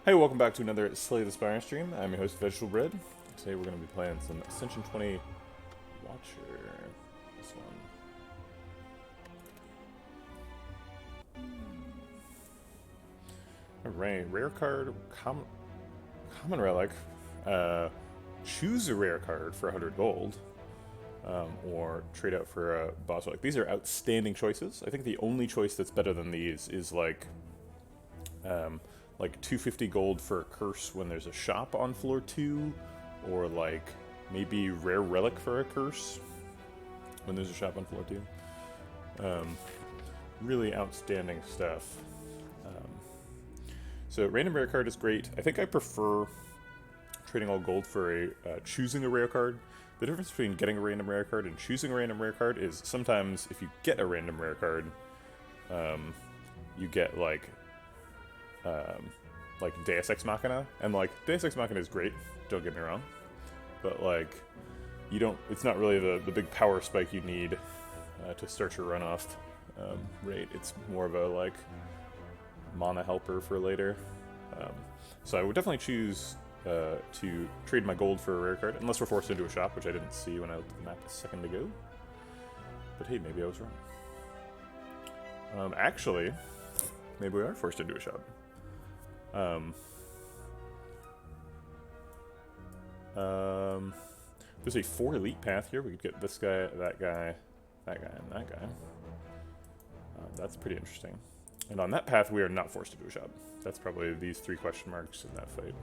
Hey, welcome back to another Slay the Spire stream. I'm your host, Vegetable Bread. Today we're going to be playing some Ascension 20 Watcher. This one. Alright, rare card, common relic. Choose a rare card for 100 gold. Or trade out for a boss relic. These are outstanding choices. I think the only choice that's better than these is like 250 gold for a curse when there's a shop on floor 2, or like maybe rare relic for a curse when there's a shop on floor 2. Really outstanding stuff. So random rare card is great. I think I prefer trading all gold for choosing a rare card. The difference between getting a random rare card and choosing a random rare card is sometimes if you get a random rare card, you get like Deus Ex Machina, and like Deus Ex Machina is great, don't get me wrong, but like it's not really the big power spike you need to start your run off rate. It's more of a like mana helper for later. So I would definitely choose to trade my gold for a rare card, unless we're forced into a shop, which I didn't see when I looked at the map a second ago. But hey, maybe I was wrong. Actually, maybe we are forced into a shop. There's a 4 elite path here. We could get this guy, that guy, that guy, and that guy. That's pretty interesting. And on that path, we are not forced to do a shop. That's probably these 3 question marks in that fight.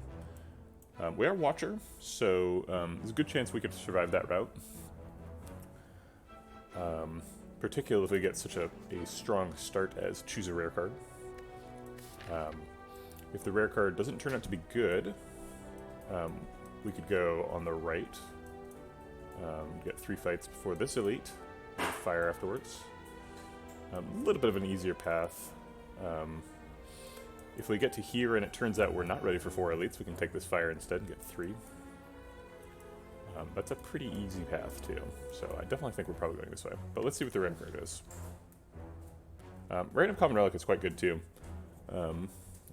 We are Watcher, so there's a good chance we could survive that route. Particularly if we get such a strong start as choose a rare card. If the rare card doesn't turn out to be good, we could go on the right, get 3 fights before this elite, and fire afterwards. A little bit of an easier path. If we get to here and it turns out we're not ready for 4 elites, we can take this fire instead and get 3. That's a pretty easy path too, so I definitely think we're probably going this way. But let's see what the random card is. Random common relic is quite good too.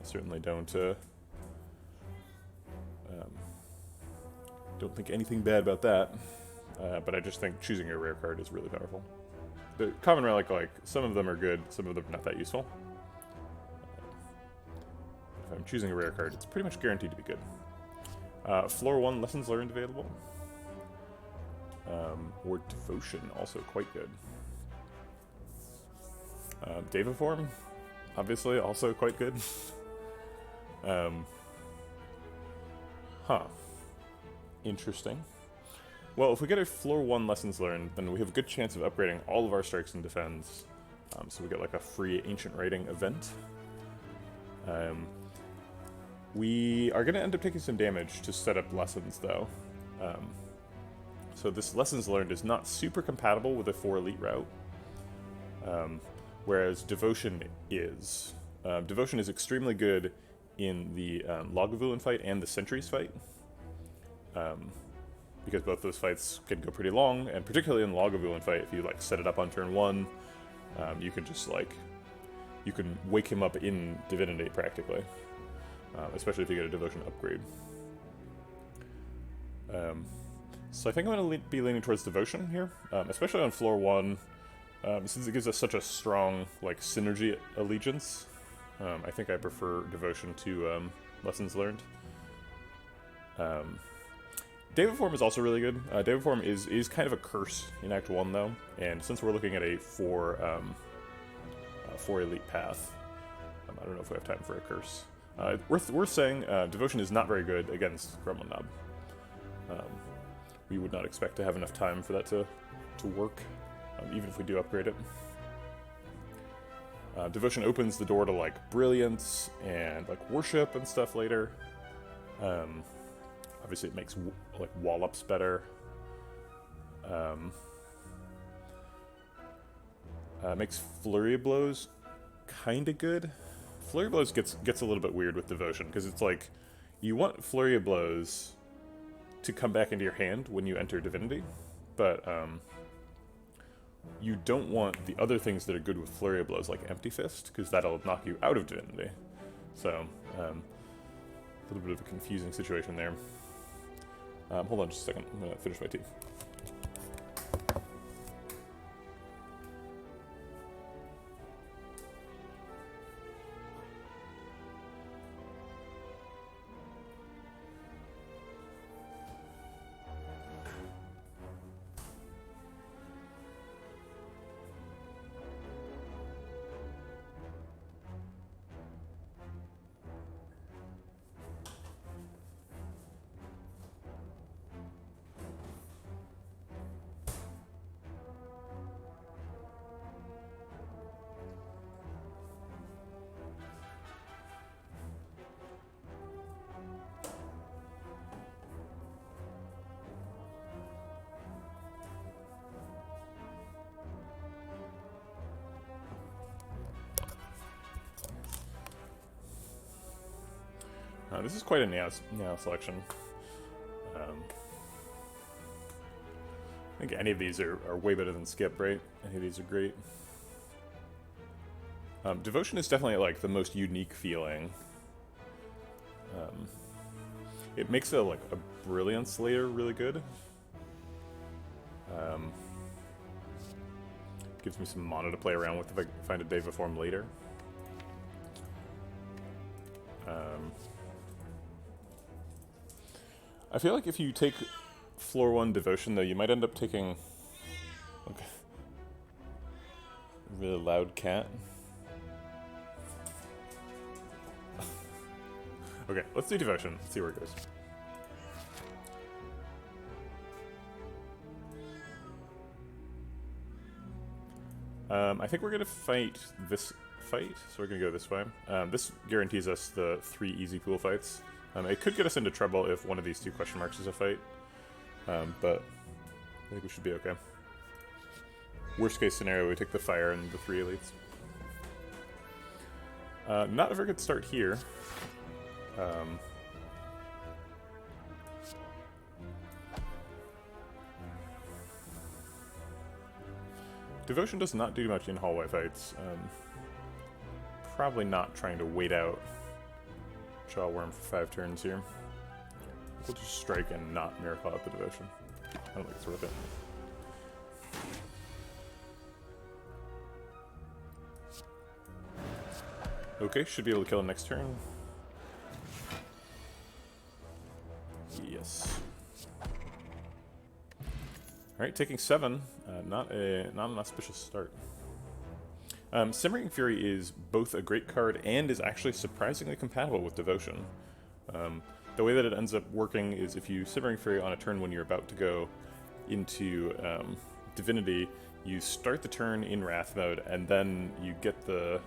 I certainly don't think anything bad about that, but I just think choosing a rare card is really powerful. The common relic, like, some of them are good, some of them are not that useful. If I'm choosing a rare card, it's pretty much guaranteed to be good. Floor 1 lessons learned available. Or devotion, also quite good. Devaform, obviously, also quite good. Interesting. Well, if we get a floor 1 lessons learned, then we have a good chance of upgrading all of our strikes and defense. So we get like a free ancient writing event. We are going to end up taking some damage to set up lessons, though. So this lessons learned is not super compatible with a 4 elite route, whereas devotion is. Devotion is extremely good in the Lagavulin fight and the Sentries fight, because both those fights can go pretty long, and particularly in the Lagavulin fight, if you like set it up on turn 1, you can just like, you can wake him up in Divinity practically, especially if you get a devotion upgrade. So I think I'm going to be leaning towards devotion here, especially on floor 1, since it gives us such a strong like synergy allegiance. I think I prefer devotion to lessons learned. Devaform is also really good. Devaform is kind of a curse in Act 1 though, and since we're looking at a 4 elite path, I don't know if we have time for a curse. Worth saying, devotion is not very good against Gremlin Knob. We would not expect to have enough time for that to work, even if we do upgrade it. Devotion opens the door to like brilliance and like worship and stuff later. Obviously, it makes like wall-ups better. Makes flurry of blows kind of good. Flurry of blows gets a little bit weird with devotion because it's like you want flurry of blows to come back into your hand when you enter divinity, but you don't want the other things that are good with flurry of blows, like empty fist, because that'll knock you out of divinity. So A little bit of a confusing situation there. Hold on just a second. I'm going to finish my tea. This is quite a now selection. I think any of these are way better than Skip, right? Any of these are great. Devotion is definitely like the most unique feeling. It makes a Brilliance later really good. Gives me some mana to play around with if I find a Deva form later. I feel like if you take floor 1 Devotion, though, you might end up taking a really loud cat. Okay, let's do Devotion. Let's see where it goes. I think we're going to fight this fight, so we're going to go this way. This guarantees us the 3 easy pool fights. It could get us into trouble if one of these 2 question marks is a fight, but I think we should be okay. Worst case scenario, we take the fire and the 3 elites. Not a very good start here. Devotion does not do much in hallway fights. Probably not trying to wait out Jawworm for 5 turns here. We'll just strike and not Miracle out the Devotion. I don't think it's worth it. Okay, should be able to kill him next turn. Yes. Alright, taking 7. Not an auspicious start. Simmering Fury is both a great card and is actually surprisingly compatible with Devotion. The way that it ends up working is if you Simmering Fury on a turn when you're about to go into Divinity, you start the turn in Wrath mode, and then you get the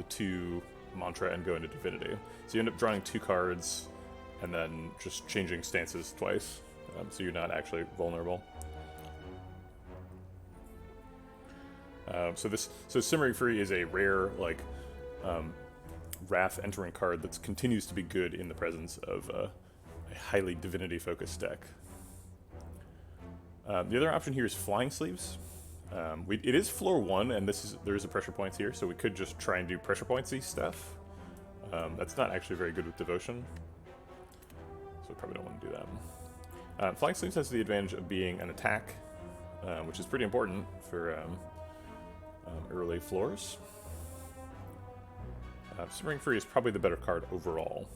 2 mantra and go into Divinity. So you end up drawing 2 cards and then just changing stances twice, so you're not actually vulnerable. So Simmering Fury is a rare, Wrath entering card that continues to be good in the presence of a highly Divinity-focused deck. The other option here is Flying Sleeves. It is floor 1, and there is a pressure points here, so we could just try and do pressure pointsy stuff. That's not actually very good with Devotion, so we probably don't want to do that. Flying Sleeves has the advantage of being an attack, which is pretty important for early floors. Simmering Fury is probably the better card overall.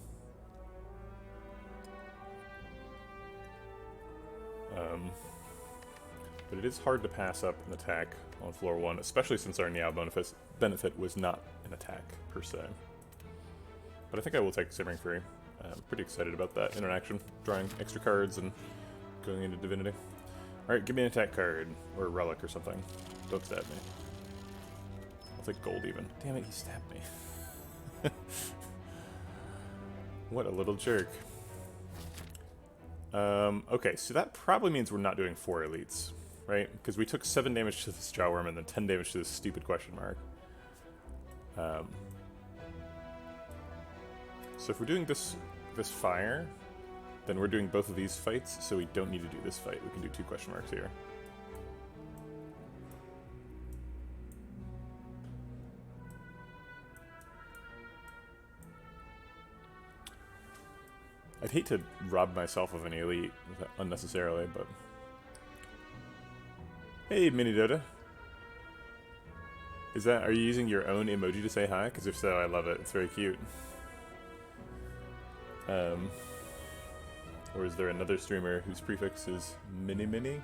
But it is hard to pass up an attack on floor 1, especially since our Niao benefit was not an attack, per se. But I think I will take Simmering Fury. I'm pretty excited about that interaction, drawing extra cards and going into Divinity. Alright, give me an attack card, or a relic or something. Don't stab me. I'll take gold even. Damn it, he stabbed me. What a little jerk. Okay, so that probably means we're not doing 4 elites, right? Because we took 7 damage to this Jawworm and then 10 damage to this stupid question mark. So if we're doing this fire, then we're doing both of these fights, so we don't need to do this fight. We can do 2 question marks here. I'd hate to rob myself of an elite unnecessarily, but... Hey, Mini Dota. Are you using your own emoji to say hi? Because if so, I love it. It's very cute. Or is there another streamer whose prefix is Mini Mini?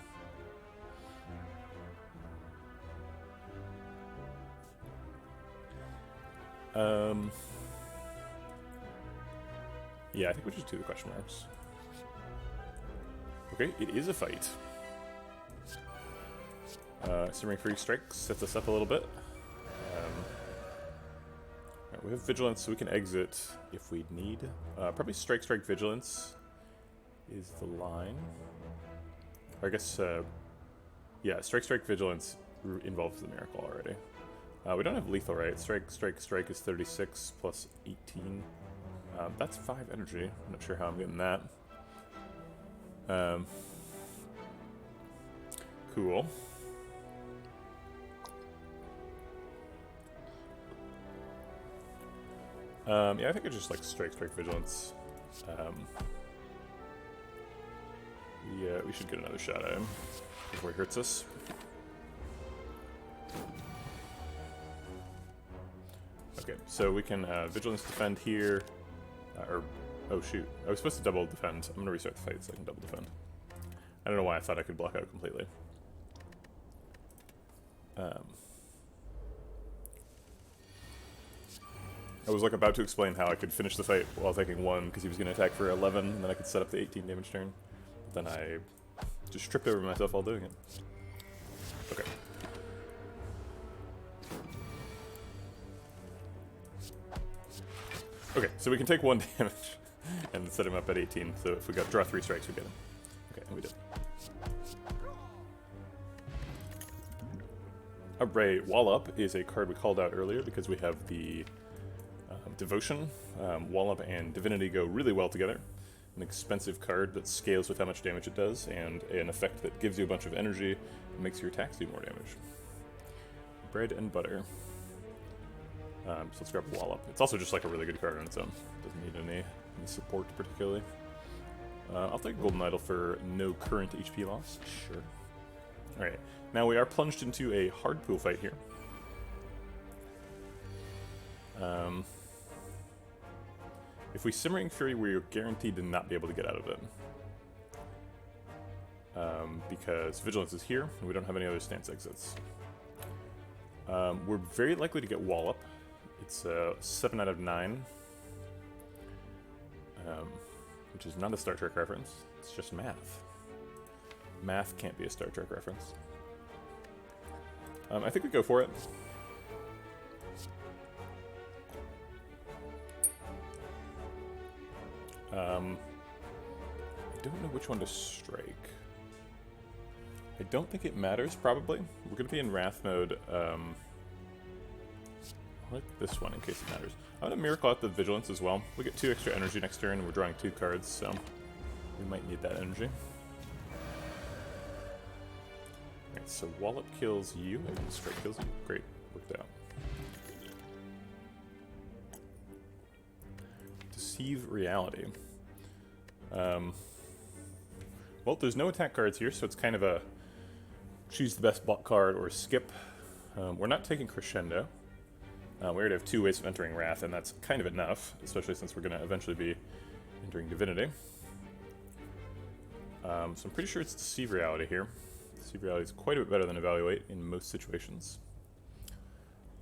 Yeah, I think we'll just do the question marks. Okay, it is a fight. Simmering Free Strike sets us up a little bit. Right, we have Vigilance, so we can exit if we need. Probably Strike Vigilance is the line. Or I guess, yeah, Strike Vigilance involves the Miracle already. We don't have Lethal, right? Strike is 36 plus 18. That's 5 energy. I'm not sure how I'm getting that. Cool. Yeah, I think it's just like Strike Vigilance. Yeah, we should get another shot at him before he hurts us. Okay, so we can Vigilance defend here, oh shoot, I was supposed to double defend. I'm gonna restart the fight so I can double defend. I don't know why I thought I could block out completely. I was like about to explain how I could finish the fight while taking 1 because he was going to attack for 11 and then I could set up the 18 damage turn. But then I just tripped over myself while doing it. Okay. Okay, so we can take 1 damage and set him up at 18. So if we got draw 3 strikes, we get him. Okay, and we did. Alright, Wall Up is a card we called out earlier because we have the Devotion. Wall Up and Divinity go really well together. An expensive card that scales with how much damage it does, and an effect that gives you a bunch of energy and makes your attacks do more damage. Bread and butter. So let's grab Wall Up. It's also just like a really good card on its own. Doesn't need any support particularly. I'll take Golden Idol for no current HP loss. Sure. Alright, now we are plunged into a hard pool fight here. If we Simmering Fury, we're guaranteed to not be able to get out of it. Because Vigilance is here, and we don't have any other stance exits. We're very likely to get Wall Up. It's 7 out of 9. Which is not a Star Trek reference, it's just math. Math can't be a Star Trek reference. I think we go for it. I don't know which one to strike. I don't think it matters, probably. We're going to be in Wrath mode. I like this one in case it matters. I'm going to Miracle out the Vigilance as well. We get 2 extra energy next turn, and we're drawing 2 cards, so we might need that energy. Alright, so Wallop kills you, and Strike kills you. Great, worked out. Deceive Reality. Well, there's no attack cards here, so it's kind of a choose the best block card or skip. We're not taking Crescendo. We already have 2 ways of entering Wrath, and that's kind of enough, especially since we're going to eventually be entering Divinity. So I'm pretty sure it's Deceive Reality here. Deceive Reality is quite a bit better than Evaluate in most situations.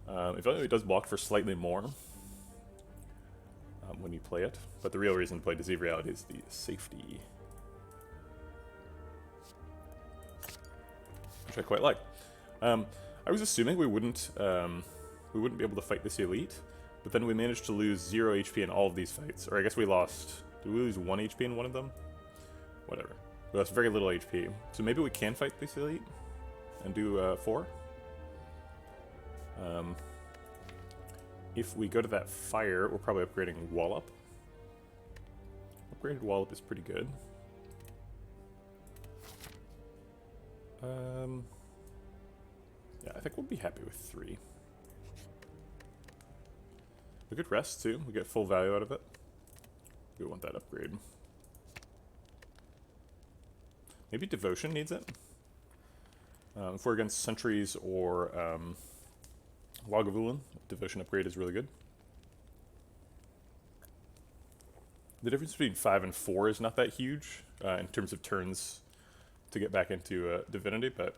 Evaluate does block for slightly more when you play it, but the real reason to play Deceive Reality is the safety, which I quite like. I was assuming we wouldn't be able to fight this elite, but then we managed to lose 0 HP in all of these fights. Or I guess we lost... Did we lose 1 HP in one of them? Whatever. We lost very little HP. So maybe we can fight this elite and do 4? If we go to that fire, we're probably upgrading Wallop. Upgraded Wallop is pretty good. Yeah, I think we'll be happy with 3. We could rest too. We get full value out of it. We want that upgrade. Maybe Devotion needs it. If we're against Sentries or Lagavulin, Devotion upgrade is really good. The difference between 5 and 4 is not that huge in terms of turns to get back into Divinity, but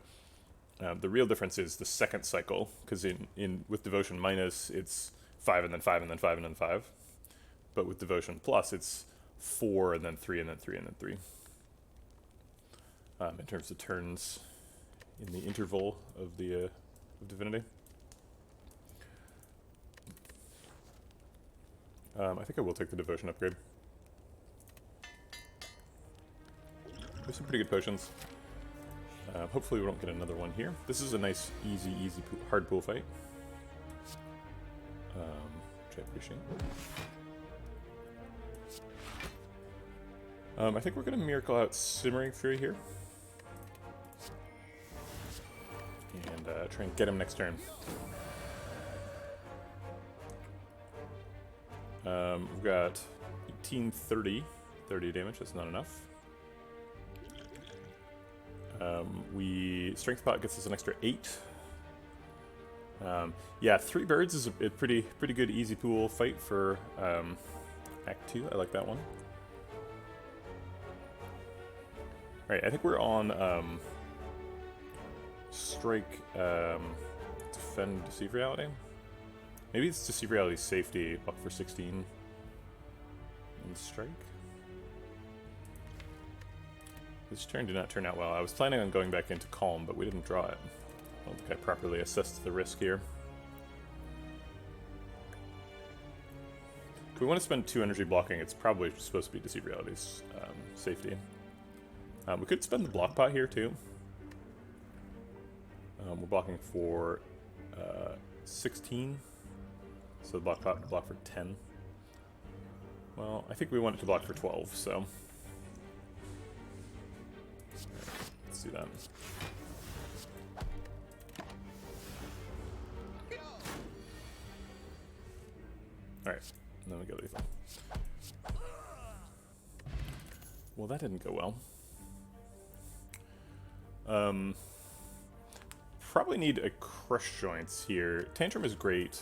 the real difference is the second cycle, because with Devotion minus, it's 5 and then 5 and then 5 and then 5. But with Devotion plus, it's 4 and then 3 and then 3 and then 3. In terms of turns in the interval of the of Divinity. I think I will take the Devotion upgrade. There's some pretty good potions. Hopefully we don't get another one here. This is a nice, easy hard pool fight. Which I appreciate. I think we're going to Miracle out Simmering Fury here. And try and get him next turn. We've got 1830, 30 damage, that's not enough. Strength Pot gets us an extra 8. Yeah, 3 birds is a pretty good easy pool fight for Act 2. I like that one. Alright, I think we're on Strike, Defend, Deceive Reality. Maybe it's Deceive Reality Safety, buck for 16. And Strike. This turn did not turn out well. I was planning on going back into Calm, but we didn't draw it. I don't think I properly assessed the risk here. If we want to spend 2 energy blocking, it's probably supposed to be Deceive Reality's safety. We could spend the block pot here too. We're blocking for 16, so the block pot would block for 10. Well, I think we want it to block for 12, so let's do that. Alright, then we go lethal. Well, that didn't go well. Probably need a Crush Joints here. Tantrum is great,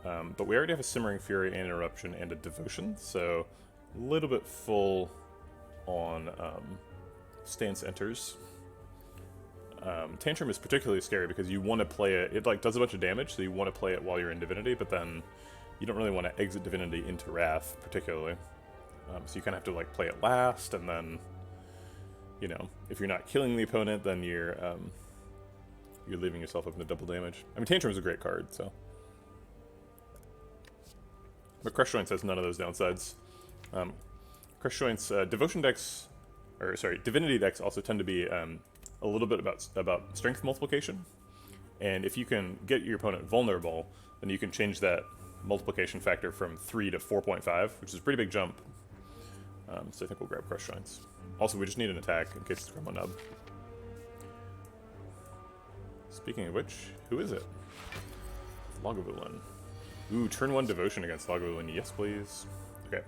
but we already have a Simmering Fury and Interruption and a Devotion, so a little bit full on Stance Enters. Tantrum is particularly scary because you want to play it. It like does a bunch of damage, so you want to play it while you're in Divinity, but then you don't really want to exit Divinity into Wrath, particularly. So you kind of have to like play it last, and then, you know, if you're not killing the opponent, then you're leaving yourself open to double damage. I mean, Tantrum is a great card, so. But Crush Joints has none of those downsides. Crush Joints, Devotion decks, or sorry, Divinity decks also tend to be a little bit about strength multiplication. And if you can get your opponent vulnerable, then you can change that multiplication factor from 3 to 4.5, which is a pretty big jump. So I think we'll grab Crush Joints. Also, we just need an attack in case it's Grandma Nub. Speaking of which, who is it? Lagavulin. Ooh, turn 1 Devotion against Lagavulin. Yes, please. Okay.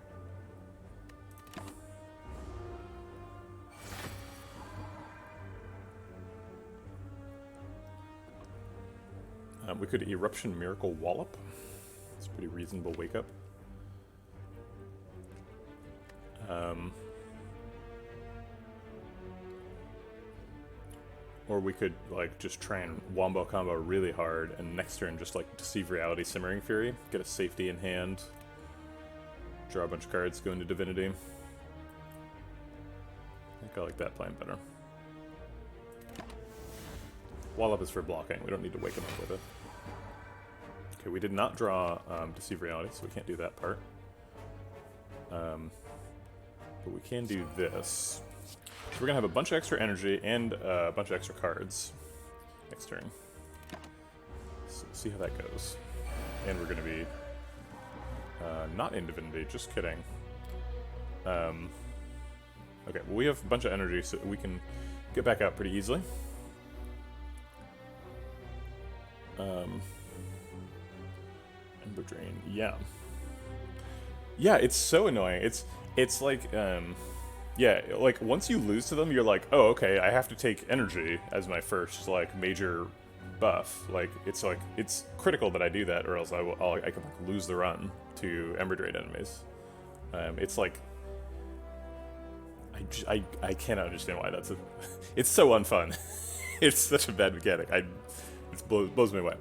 We could Eruption Miracle Wallop. It's a pretty reasonable wake up. Or we could like just try and wombo combo really hard, and next turn just like Deceive Reality Simmering Fury, get a safety in hand, draw a bunch of cards, go into Divinity. I think I like that plan better. Wallop is for blocking, we don't need to wake him up with it. Okay, we did not draw Deceive Reality, so we can't do that part. But we can do this. So we're going to have a bunch of extra energy and a bunch of extra cards next turn. So see how that goes. And we're going to be not in Divinity, just kidding. Okay, well we have a bunch of energy, so we can get back out pretty easily. Ember Drain, yeah. Yeah, it's so annoying. It's like, Yeah, like, once you lose to them, you're like, oh, okay, I have to take energy as my first, like, major buff. Like, it's critical that I do that, or else I can, like, lose the run to Ember Drain enemies. It's like... I cannot understand why that's a... It's so unfun. It's such a bad mechanic. It blows me away.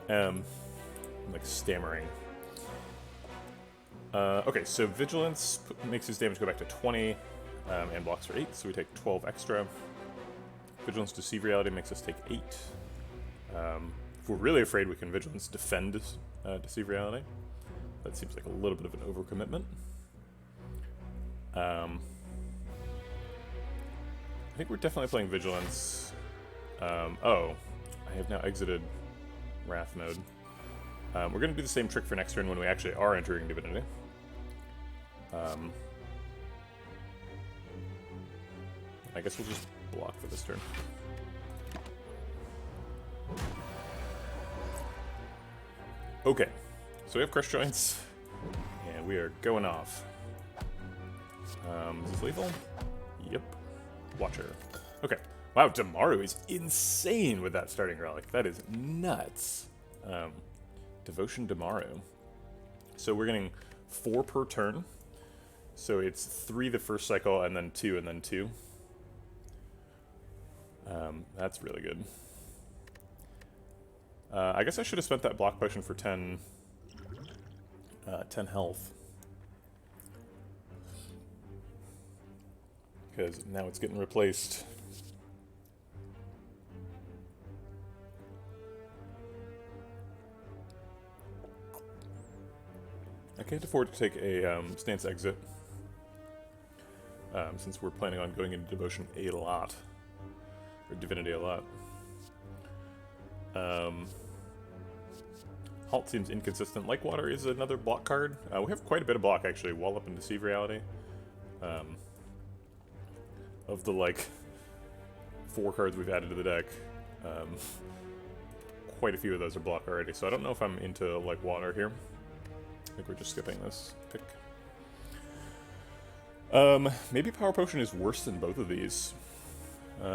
I'm, like, stammering. Okay, so Vigilance makes his damage go back to 20, and blocks for 8, so we take 12 extra. Vigilance Deceive Reality makes us take 8. If we're really afraid, we can Vigilance Defend Deceive Reality. That seems like a little bit of an overcommitment. I think we're definitely playing Vigilance. Oh, I have now exited Wrath mode. We're going to do the same trick for next turn when we actually are entering Divinity. I guess we'll just block for this turn. Okay, so we have Crush Joints, and we are going off. Is this lethal? Yep. Watcher. Okay. Wow, Damaru is insane with that starting relic. That is nuts. Devotion Damaru. So we're getting 4 per turn. So it's 3 the first cycle, and then 2, and then 2. That's really good. I guess I should have spent that block potion for 10 health. Because now it's getting replaced. I can't afford to take a stance exit, since we're planning on going into Devotion a lot. Or Divinity a lot. Halt seems inconsistent. Like Water is another block card. We have quite a bit of block, actually. Wallop and Deceive Reality. Of the, like, 4 cards we've added to the deck, quite a few of those are block already, so I don't know if I'm into, like, Water here. I think we're just skipping this pick. Maybe Power Potion is worse than both of these.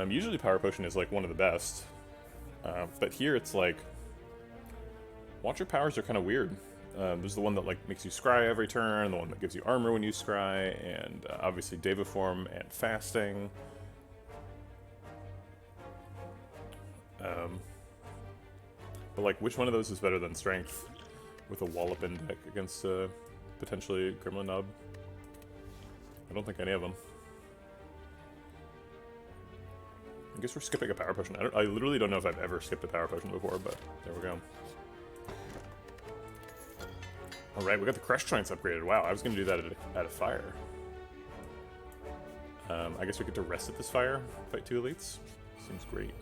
Usually Power Potion is, like, one of the best. But here it's like... Watcher powers are kind of weird. There's the one that, like, makes you scry every turn, the one that gives you armor when you scry, and obviously Deva Form and Fasting. But, like, which one of those is better than Strength with a Wallopin deck against potentially Gremlin Nub? I don't think any of them. I guess we're skipping a Power Potion. I literally don't know if I've ever skipped a Power Potion before, but there we go. Alright, we got the Crush Joints upgraded. Wow, I was going to do that at a fire. I guess we get to rest at this fire, fight 2 elites. Seems great.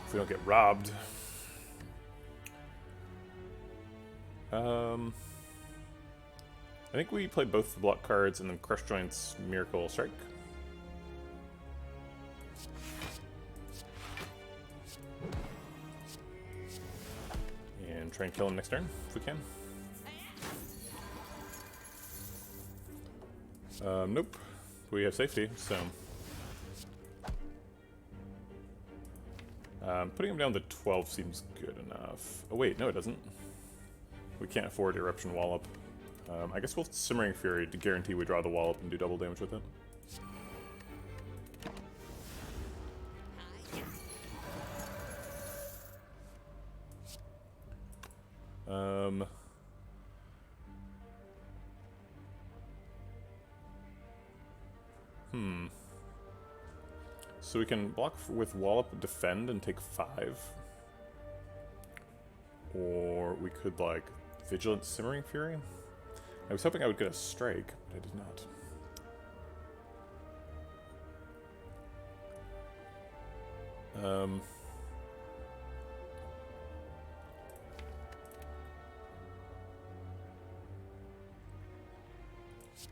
If we don't get robbed. I think we played both the block cards and then Crush Joints, Miracle Strike. And try and kill him next turn, if we can. Nope. We have safety, so... putting him down to 12 seems good enough. Oh wait, no it doesn't. We can't afford Eruption Wallop. I guess we'll Simmering Fury to guarantee we draw the Wallop and do double damage with it. So we can block with Wallop, Defend, and take 5. Or we could, like, Vigilant Simmering Fury. I was hoping I would get a Strike, but I did not.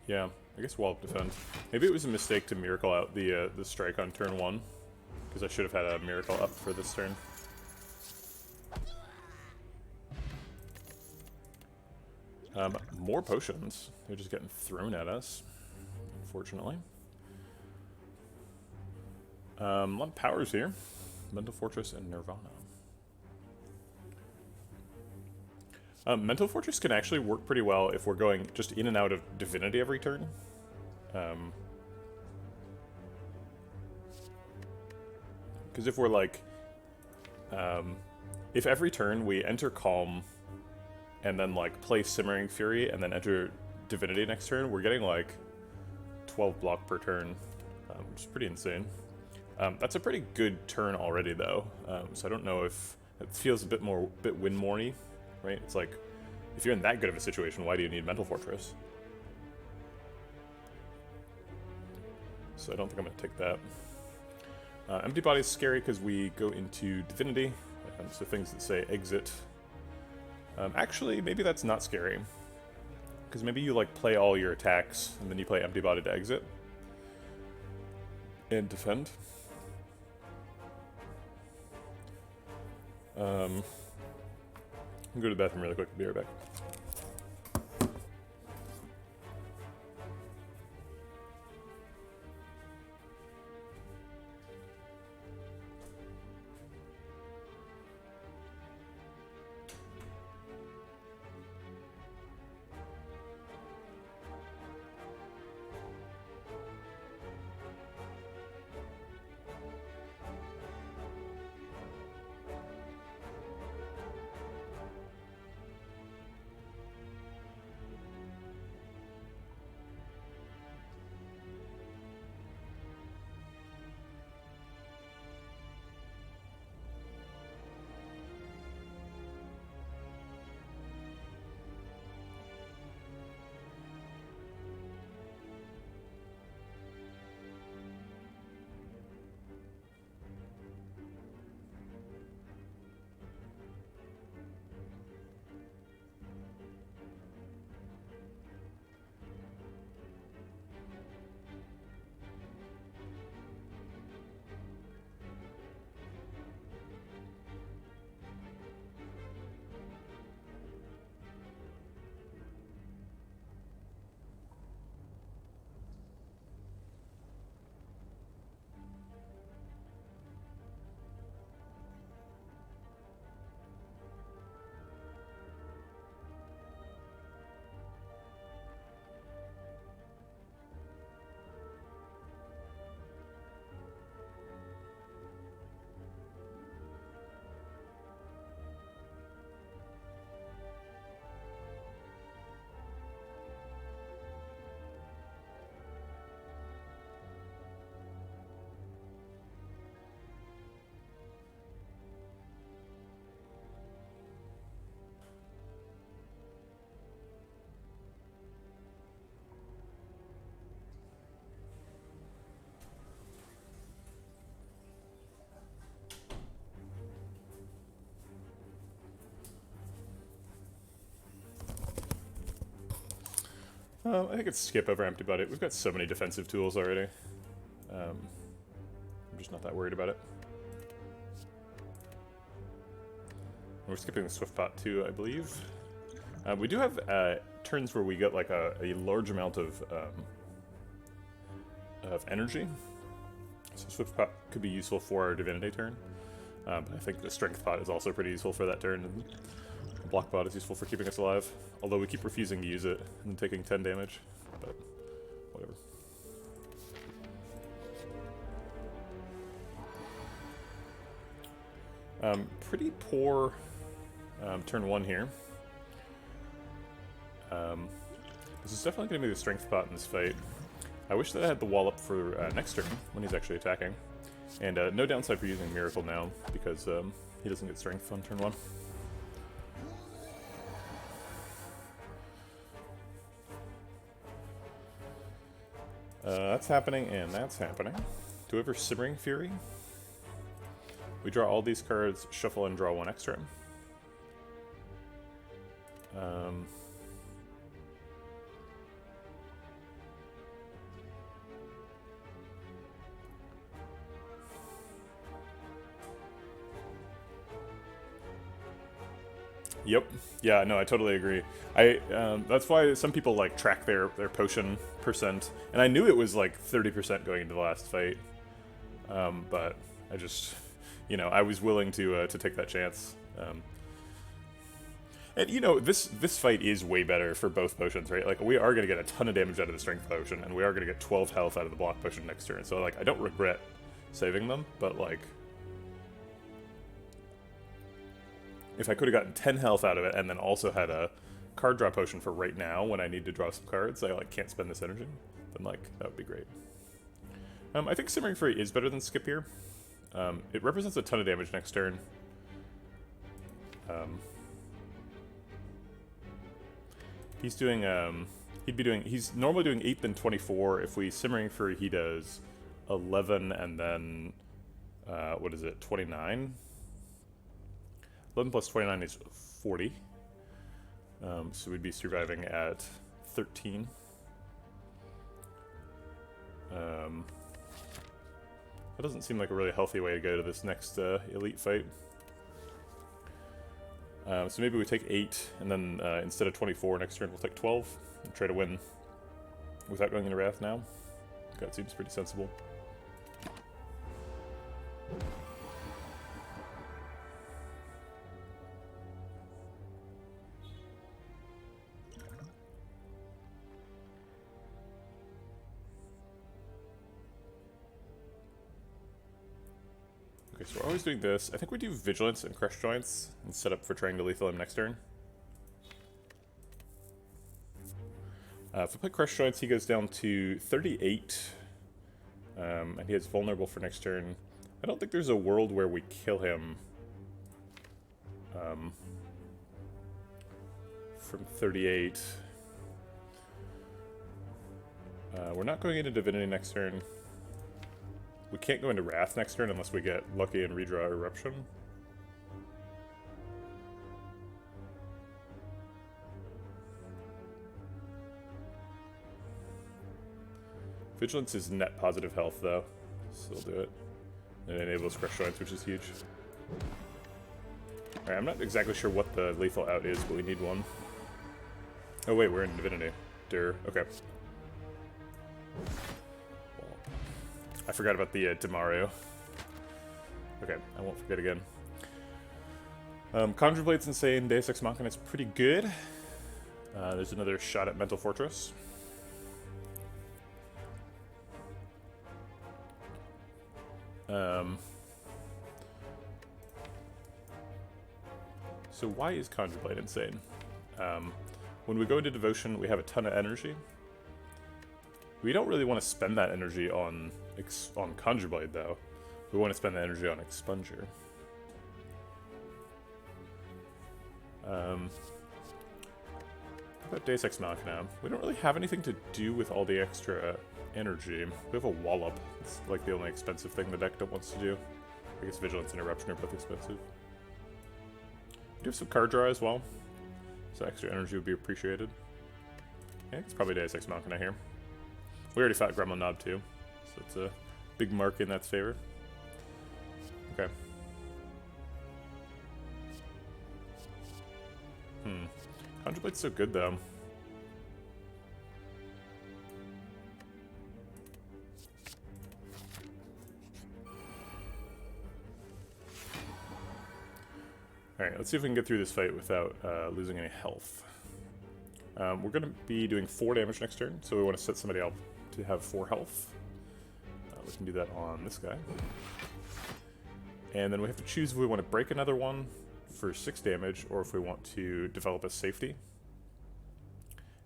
Yeah, I guess Wallop Defend. Maybe it was a mistake to Miracle out the Strike on turn 1, because I should have had a Miracle up for this turn. More potions. They're just getting thrown at us, unfortunately. A lot of powers here. Mental Fortress and Nirvana. Mental Fortress can actually work pretty well if we're going just in and out of Divinity every turn. Because if we're like... if every turn we enter Calm and then like play Simmering Fury and then enter Divinity next turn, we're getting like 12 block per turn, which is pretty insane. That's a pretty good turn already though, so I don't know if it feels a bit win-morny, right? It's like, if you're in that good of a situation, why do you need Mental Fortress? So I don't think I'm going to take that. Empty Body's scary because we go into Divinity, so things that say exit. Actually, maybe that's not scary, because maybe you like play all your attacks and then you play Empty Body to exit and defend. I'm gonna go to the bathroom really quick. Be right back. I think it's skip over Empty Body. We've got so many defensive tools already. I'm just not that worried about it. We're skipping the Swift Pot too, I believe. We do have turns where we get like a large amount of energy. So Swift Pot could be useful for our Divinity turn. But I think the Strength Pot is also pretty useful for that turn. And Block Pot is useful for keeping us alive. Although we keep refusing to use it and taking 10 damage. But whatever. Pretty poor turn 1 here. This is definitely going to be the Strength Pot in this fight. I wish that I had the wall up for next turn, when he's actually attacking. And no downside for using Miracle now, because he doesn't get Strength on turn 1. That's happening, and that's happening. Do we have our Simmering Fury? We draw all these cards, shuffle, and draw 1 extra. Yep. Yeah, no, I totally agree. That's why some people like track their potion percent, and I knew it was like 30% going into the last fight, but I just, I was willing to take that chance. And this fight is way better for both potions, right? Like, we are gonna get a ton of damage out of the strength potion, and we are gonna get 12 health out of the block potion next turn. So like, I don't regret saving them, but like, if I could have gotten 10 health out of it and then also had a card draw potion for right now when I need to draw some cards, I like can't spend this energy, then like, that would be great. I think Simmering Fury is better than Skip here. It represents a ton of damage next turn. He's doing, he's normally doing 8 then 24. If we Simmering Fury, he does 11 and then, what is it, 29? 11 plus 29 is 40. So we'd be surviving at 13. That doesn't seem like a really healthy way to go to this next elite fight. So maybe we take 8, and then instead of 24 next turn, we'll take 12 and try to win without going into Wrath now. That seems pretty sensible. Okay, so we're always doing this. I think we do Vigilance and Crush Joints and set up for trying to lethal him next turn. If we play Crush Joints, he goes down to 38. And he is vulnerable for next turn. I don't think there's a world where we kill him from 38. We're not going into Divinity next turn. We can't go into Wrath next turn unless we get lucky and redraw Eruption. Vigilance is net positive health, though. So we'll do it. And it enables Crush Joints, which is huge. Alright, I'm not exactly sure what the lethal out is, but we need one. Oh wait, we're in Divinity. Durr. Okay. I forgot about the Demario. Okay, I won't forget again. Conjure Blade's insane. Deus Ex Machina is pretty good. There's another shot at Mental Fortress. So why is Conjure Blade insane? When we go into Devotion, we have a ton of energy. We don't really want to spend that energy on Conjure Blade, though. We want to spend the energy on Expunger. How about Deus Ex Machina? We don't really have anything to do with all the extra energy. We have a Wallop. It's like the only expensive thing the deck wants to do. I guess Vigilance and Eruption are both expensive. We do have some card draw as well, so extra energy would be appreciated. Yeah, it's probably Deus Ex Machina here. We already fought Gremlin Knob too, so it's a big mark in that favor. Okay. Conjure Blade's so good though. Alright, let's see if we can get through this fight without losing any health. We're going to be doing 4 damage next turn, so we want to set somebody up to have 4 health. We can do that on this guy. And then we have to choose if we want to break another one for 6 damage, or if we want to develop a safety. It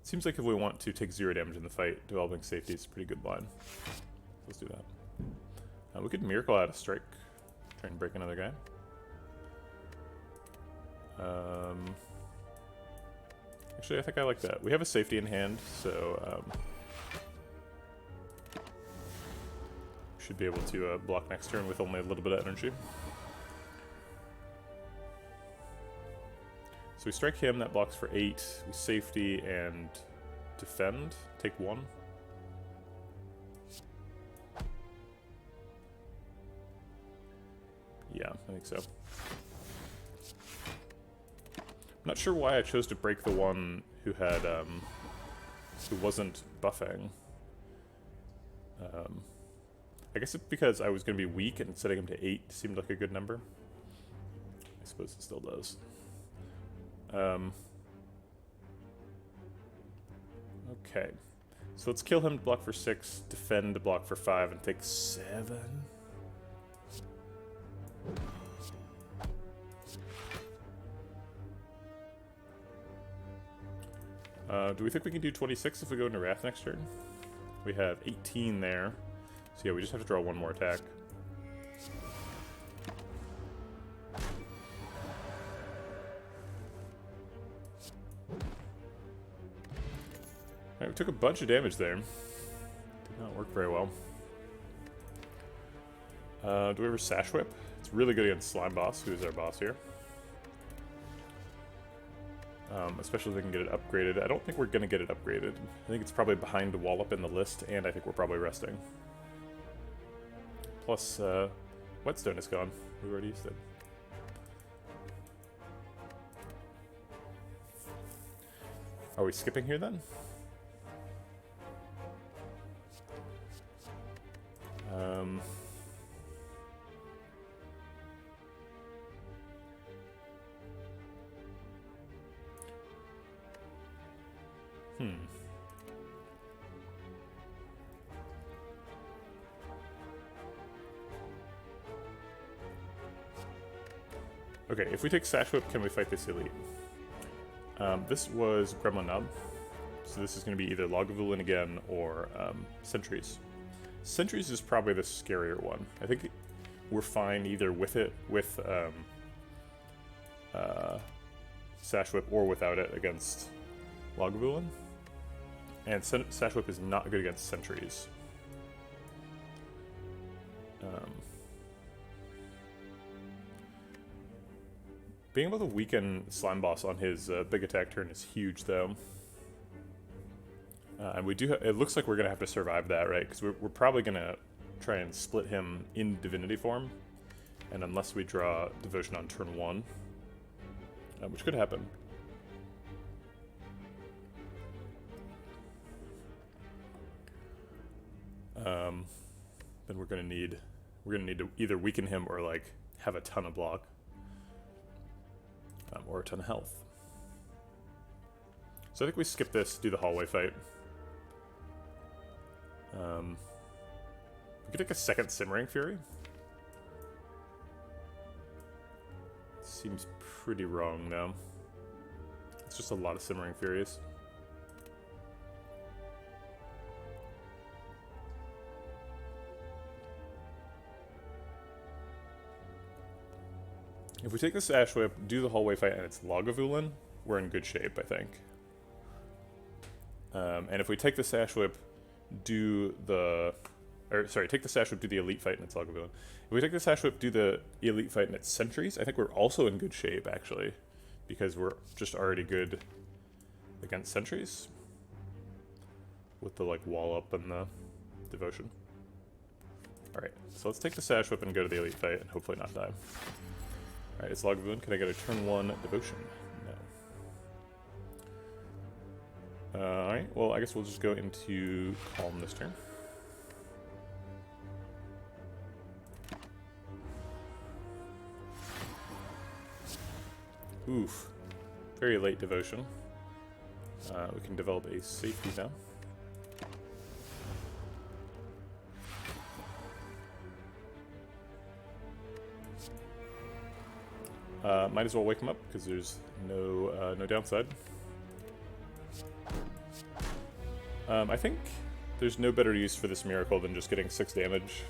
seems like if we want to take 0 damage in the fight, developing safety is a pretty good line. Let's do that. We could Miracle out a strike, try and break another guy. Actually, I think I like that. We have a safety in hand, so should be able to block next turn with only a little bit of energy. So we strike him, that blocks for 8. We safety and defend, take 1. Yeah, I think so. Not sure why I chose to break the one who had, who wasn't buffing. I guess it's because I was going to be weak and setting him to 8 seemed like a good number. I suppose it still does. Okay. So let's kill him to block for 6, defend to block for 5, and take 7. Do we think we can do 26 if we go into Wrath next turn? We have 18 there. So yeah, we just have to draw one more attack. Alright, we took a bunch of damage there. Did not work very well. Do we ever Sash Whip? It's really good against Slime Boss, who is our boss here. Especially if we can get it upgraded. I don't think we're going to get it upgraded. I think it's probably behind Wallop in the list, and I think we're probably resting. Plus, Whetstone is gone. We already used it. Are we skipping here then? Okay, if we take Sash Whip, can we fight this elite? This was Gremlin Nub, so this is going to be either Lagavulin again or Sentries. Sentries is probably the scarier one. I think we're fine either with it, with Sash Whip, or without it against Lagavulin. And Sash Whip is not good against Sentries. Being able to weaken Slime Boss on his big attack turn is huge, though. And we do. It looks like we're gonna have to survive that, right? Because we're probably gonna try and split him in Divinity form, and unless we draw Devotion on turn 1, which could happen. Then we're gonna need to either weaken him or like have a ton of block. Or a ton of health. So I think we skip this, do the hallway fight. We could take a second Simmering Fury. Seems pretty wrong though. It's just a lot of Simmering Furies. If we take the Sash Whip, do the hallway fight, and it's Lagavulin, we're in good shape, I think. And if we take the Sash Whip, take the Sash Whip, do the Elite fight, and it's Lagavulin. If we take the Sash Whip, do the Elite fight, and it's Sentries, I think we're also in good shape, actually. Because we're just already good against Sentries. With the, like, wall up and the Devotion. Alright, so let's take the Sash Whip and go to the Elite fight, and hopefully not die. Alright, it's Lagavulin. Can I get a turn 1 Devotion? No. Alright, well, I guess we'll just go into Calm this turn. Oof. Very late Devotion. We can develop a safety now. Might as well wake him up, because there's no downside. I think there's no better use for this miracle than just getting 6 damage.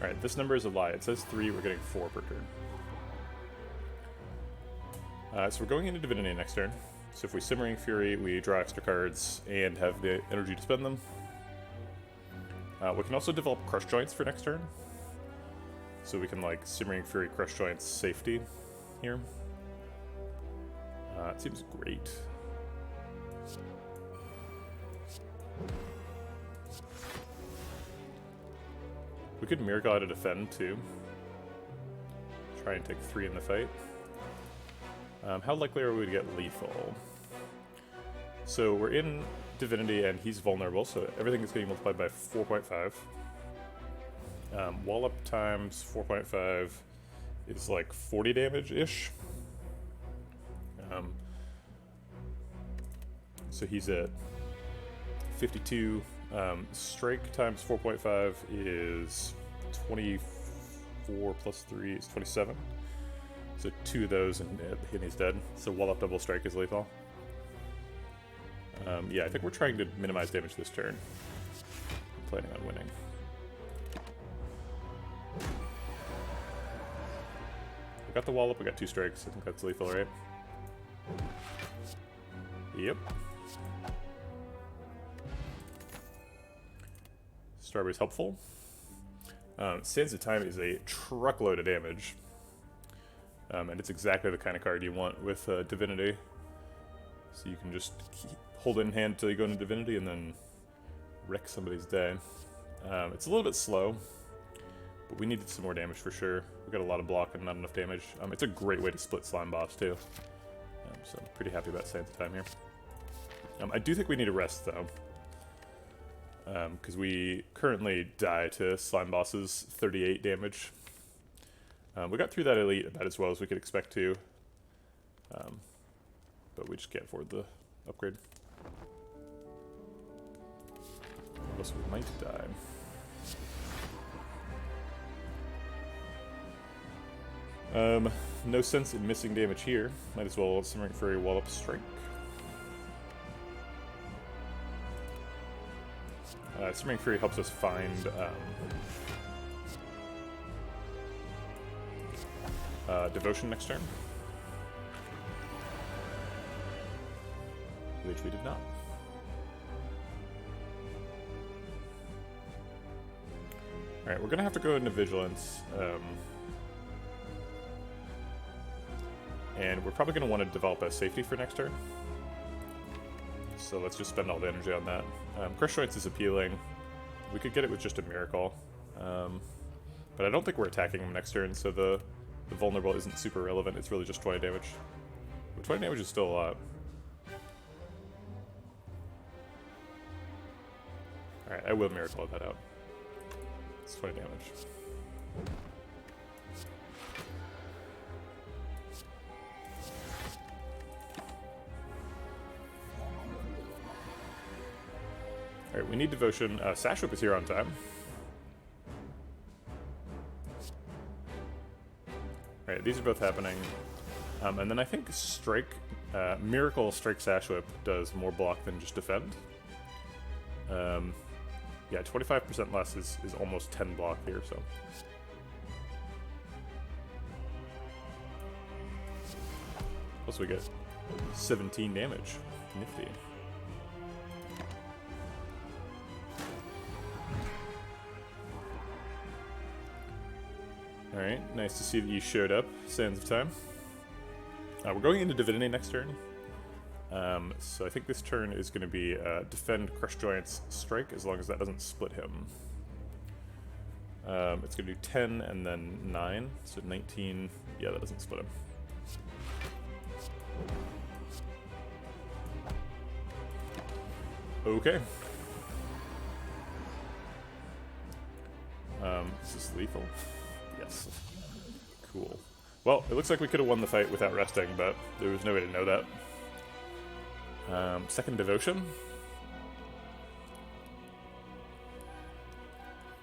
Alright, this number is a lie. It says 3, we're getting 4 per turn. So we're going into Divinity next turn. So if we Simmering Fury, we draw extra cards and have the energy to spend them. We can also develop Crush Joints for next turn. So we can like Simmering Fury, Crush Joints, safety here. It seems great. We could Miracle out a defend too. Try and take 3 in the fight. How likely are we to get lethal? So we're in Divinity and he's vulnerable, so everything is getting multiplied by 4.5. Wall up times 4.5 is like 40 damage-ish. So he's at 52. Strike times 4.5 is 24 plus 3 is 27. So 2 of those and he's dead. So wall up double strike is lethal. Yeah, I think we're trying to minimize damage this turn. I'm planning on winning. We got the wall up, we got 2 strikes. I think that's lethal, right? Yep. Strawberry's helpful. Sands of Time is a truckload of damage. And it's exactly the kind of card you want with Divinity. So you can just hold it in hand until you go into Divinity and then wreck somebody's day. It's a little bit slow, but we needed some more damage for sure. We got a lot of block and not enough damage. It's a great way to split Slime Boss too. So I'm pretty happy about Sands of Time here. I do think we need a rest though. Because we currently die to Slime Boss's 38 damage. We got through that elite about as well as we could expect to. But we just can't afford the upgrade. Unless we might die. No sense in missing damage here. Might as well Simmering Fury wall up strike. Simmering Fury helps us find Devotion next turn. Which we did not. Alright, we're gonna have to go into Vigilance. And we're probably gonna want to develop a safety for next turn. So let's just spend all the energy on that. Crush Joints is appealing. We could get it with just a Miracle. But I don't think we're attacking him next turn, so the vulnerable isn't super relevant. It's really just 20 damage. But 20 damage is still a lot. Alright, I will Miracle that out. It's 20 damage. Alright, we need Devotion. Sash Whip is here on time. Alright, these are both happening. And then I think Strike, Miracle Strike Sash Whip does more block than just defend. Yeah, 25% less is almost 10 block here, so. Plus we get 17 damage. Nifty. Alright, nice to see that you showed up, Sands of Time. We're going into Divinity next turn. So I think this turn is going to be Defend, Crush Joints, Strike, as long as that doesn't split him. It's going to do 10 and then 9, so 19. Yeah, that doesn't split him. Okay. Is this lethal? Yes. Cool. Well, it looks like we could have won the fight without resting, but there was no way to know that. Second Devotion.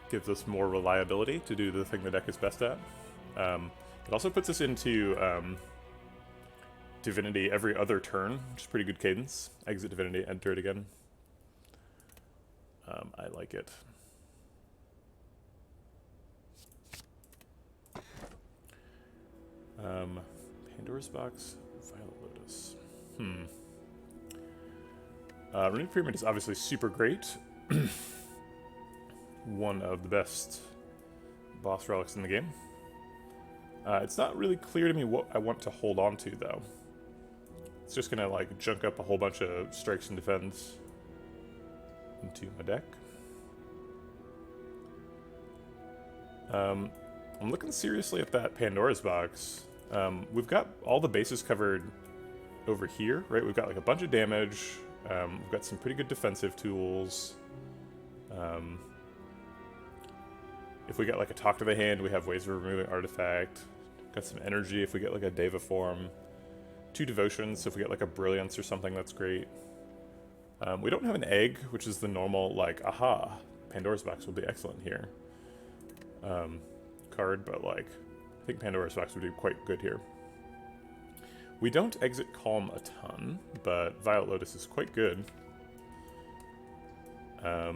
Gives us more reliability to do the thing the deck is best at. It also puts us into Divinity every other turn, which is pretty good cadence. Exit Divinity, enter it again. I like it. Pandora's Box, Violet Lotus. Renewed Pyramid is obviously super great. One of the best boss relics in the game. It's not really clear to me what I want to hold on to, though. It's just gonna, like, junk up a whole bunch of strikes and defends into my deck. I'm looking seriously at that Pandora's box. We've got all the bases covered over here, right? We've got like a bunch of damage. We've got some pretty good defensive tools. If we get like a Talk to the Hand, we have ways of removing artifact. Got some energy if we get like a Deva form. 2 devotions, so if we get like a Brilliance or something, that's great. We don't have an egg, which is the normal, like, aha, Pandora's box will be excellent here. Card, but like, I think Pandora's box would do quite good here. We don't exit Calm a ton, but Violet Lotus is quite good. I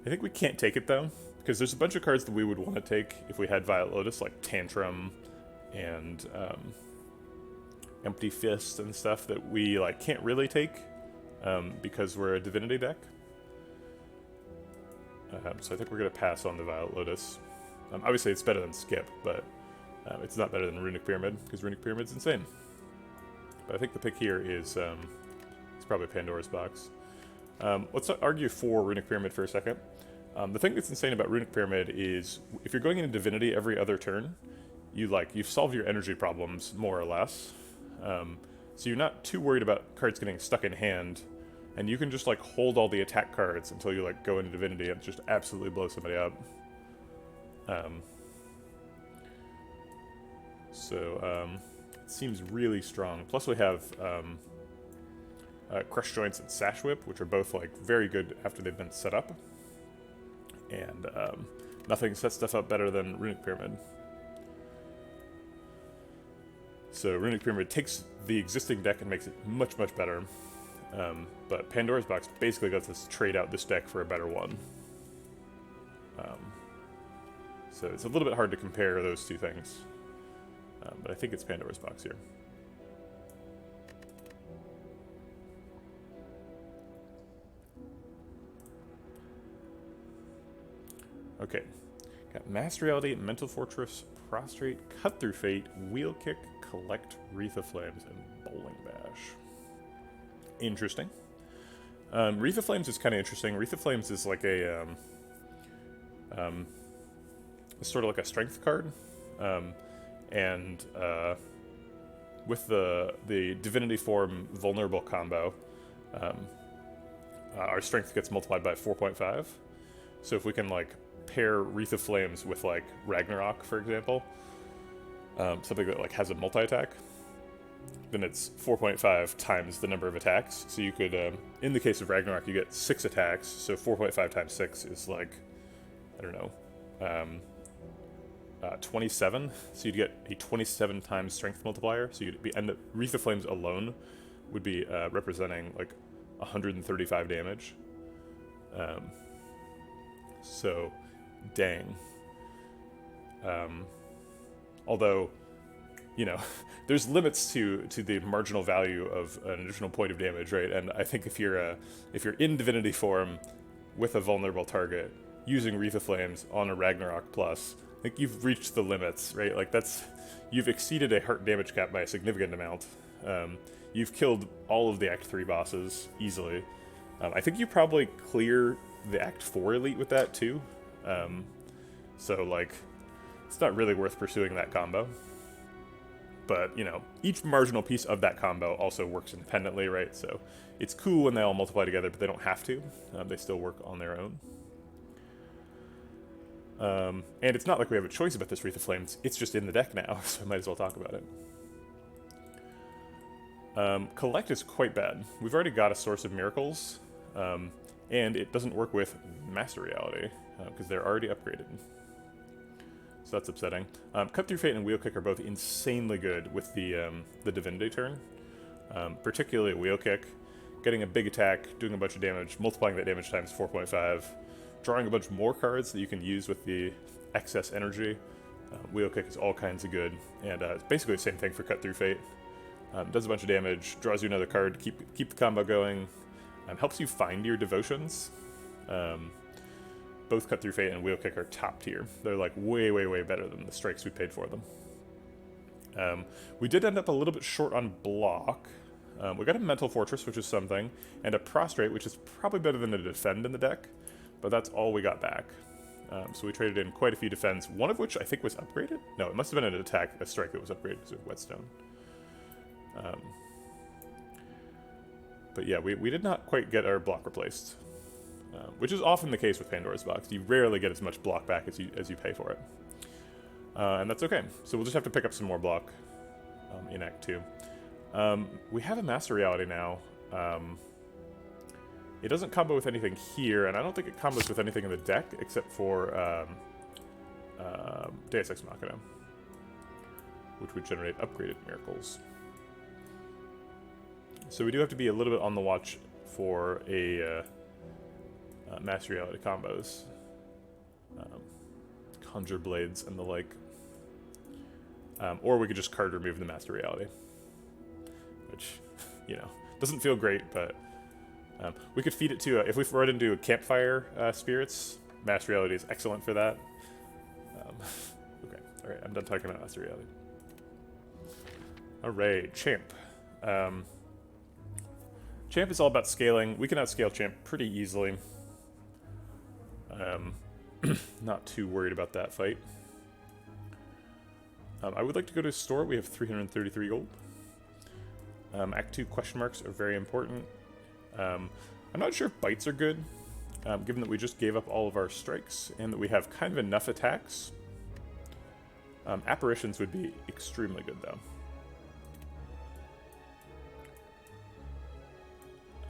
think we can't take it though, because there's a bunch of cards that we would want to take if we had Violet Lotus, like Tantrum and Empty Fist and stuff that we like can't really take because we're a Divinity deck. So I think we're going to pass on the Violet Lotus. Obviously it's better than Skip, but it's not better than Runic Pyramid, because Runic Pyramid's insane. But I think the pick here is it's probably Pandora's box. Let's argue for Runic Pyramid for a second. The thing that's insane about Runic Pyramid is if you're going into Divinity every other turn, you've solved your energy problems more or less. So you're not too worried about cards getting stuck in hand, and you can just like hold all the attack cards until you like go into Divinity and just absolutely blow somebody up. It seems really strong. Plus we have Crush Joints and Sash Whip, which are both like very good after they've been set up. And nothing sets stuff up better than Runic Pyramid. So Runic Pyramid takes the existing deck and makes it much, much better. But Pandora's box basically lets us trade out this deck for a better one. So it's a little bit hard to compare those two things. But I think it's Pandora's box here. Okay, got Master Reality, Mental Fortress, Prostrate, Cut Through Fate, Wheel Kick, Collect, Wreath of Flames, and Bowling Bash. Interesting. Wreath of Flames is kind of interesting. Wreath of Flames is like a it's sort of like a strength card, and with the Divinity Form Vulnerable combo, our strength gets multiplied by 4.5. So if we can like pair Wreath of Flames with like Ragnarok, for example, something that like has a multi-attack, then it's 4.5 times the number of attacks. So you could, in the case of Ragnarok, you get 6 attacks. So 4.5 times 6 is like, I don't know, 27. So you'd get a 27 times strength multiplier. So you'd be, and Wreath of Flames alone would be representing like 135 damage. So, dang. Although, you know, there's limits to the marginal value of an additional point of damage, right? And I think if you're in Divinity form with a vulnerable target using Wreath of Flames on a Ragnarok plus, I think you've reached the limits, right? Like you've exceeded a heart damage cap by a significant amount. You've killed all of the Act 3 bosses easily. I think you probably clear the Act 4 elite with that too. So like, it's not really worth pursuing that combo. But, you know, each marginal piece of that combo also works independently, right? So it's cool when they all multiply together, but they don't have to. They still work on their own. And it's not like we have a choice about this Wreath of Flames. It's just in the deck now, so I might as well talk about it. Collect is quite bad. We've already got a Source of Miracles, and it doesn't work with Master Reality, because they're already upgraded. So that's upsetting. Cut Through Fate and Wheel Kick are both insanely good with the Divinity turn. Particularly Wheel Kick. Getting a big attack, doing a bunch of damage, multiplying that damage times 4.5, drawing a bunch more cards that you can use with the excess energy. Wheel Kick is all kinds of good, and it's basically the same thing for Cut Through Fate. Does a bunch of damage, draws you another card, keep the combo going, helps you find your devotions. Both Cut Through Fate and Wheel Kick are top tier. They're like way, way, way better than the strikes we paid for them. We did end up a little bit short on block. We got a Mental Fortress, which is something, and a Prostrate, which is probably better than a Defend in the deck, but that's all we got back. So we traded in quite a few defense, one of which I think was upgraded. No, it must have been an attack, a strike that was upgraded to whetstone. But yeah, we did not quite get our block replaced, which is often the case with Pandora's Box. You rarely get as much block back as you pay for it, and that's okay. So we'll just have to pick up some more block in Act 2. We have a Master Reality now. It doesn't combo with anything here, and I don't think it combos with anything in the deck except for Deus Ex Machina, which would generate upgraded miracles. So we do have to be a little bit on the watch for a Master Reality combos. Conjure Blades and the like. Or we could just card remove the Master Reality, which, you know, doesn't feel great, but we could feed it to, if we run into Campfire Spirits, Master Reality is excellent for that. Okay, alright, I'm done talking about Master Reality. Alright, Champ. Champ is all about scaling. We can outscale Champ pretty easily. Not too worried about that fight. I would like to go to a store. We have 333 gold. Act 2 question marks are very important. I'm not sure if bites are good, given that we just gave up all of our strikes and that we have kind of enough attacks. Apparitions would be extremely good, though.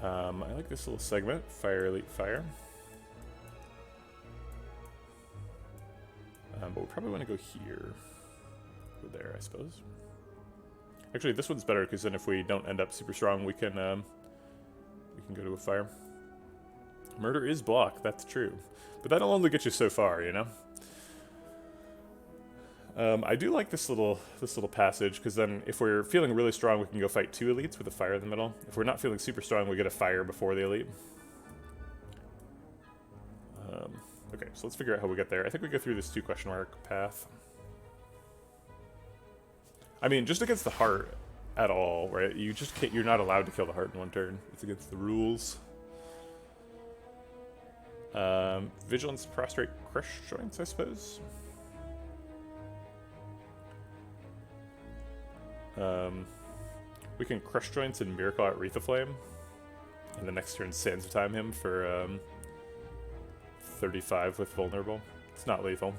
I like this little segment, Fire Elite Fire. But we probably want to go here. Go there, I suppose. Actually, this one's better, because then if we don't end up super strong, we can go to a fire. Murder is block, that's true. But that'll only get you so far, you know? I do like this little passage, because then if we're feeling really strong, we can go fight 2 elites with a fire in the middle. If we're not feeling super strong, we get a fire before the elite. Okay, so let's figure out how we get there. I think we go through this 2 question mark path. I mean, just against the heart at all, right? You just can't, you're not allowed to kill the heart in 1 turn. It's against the rules. Vigilance, Prostrate, Crush Joints, I suppose. We can Crush Joints and Miracle out Wreath of Flame. And the next turn Sands of Time him for 35 with Vulnerable. It's not lethal.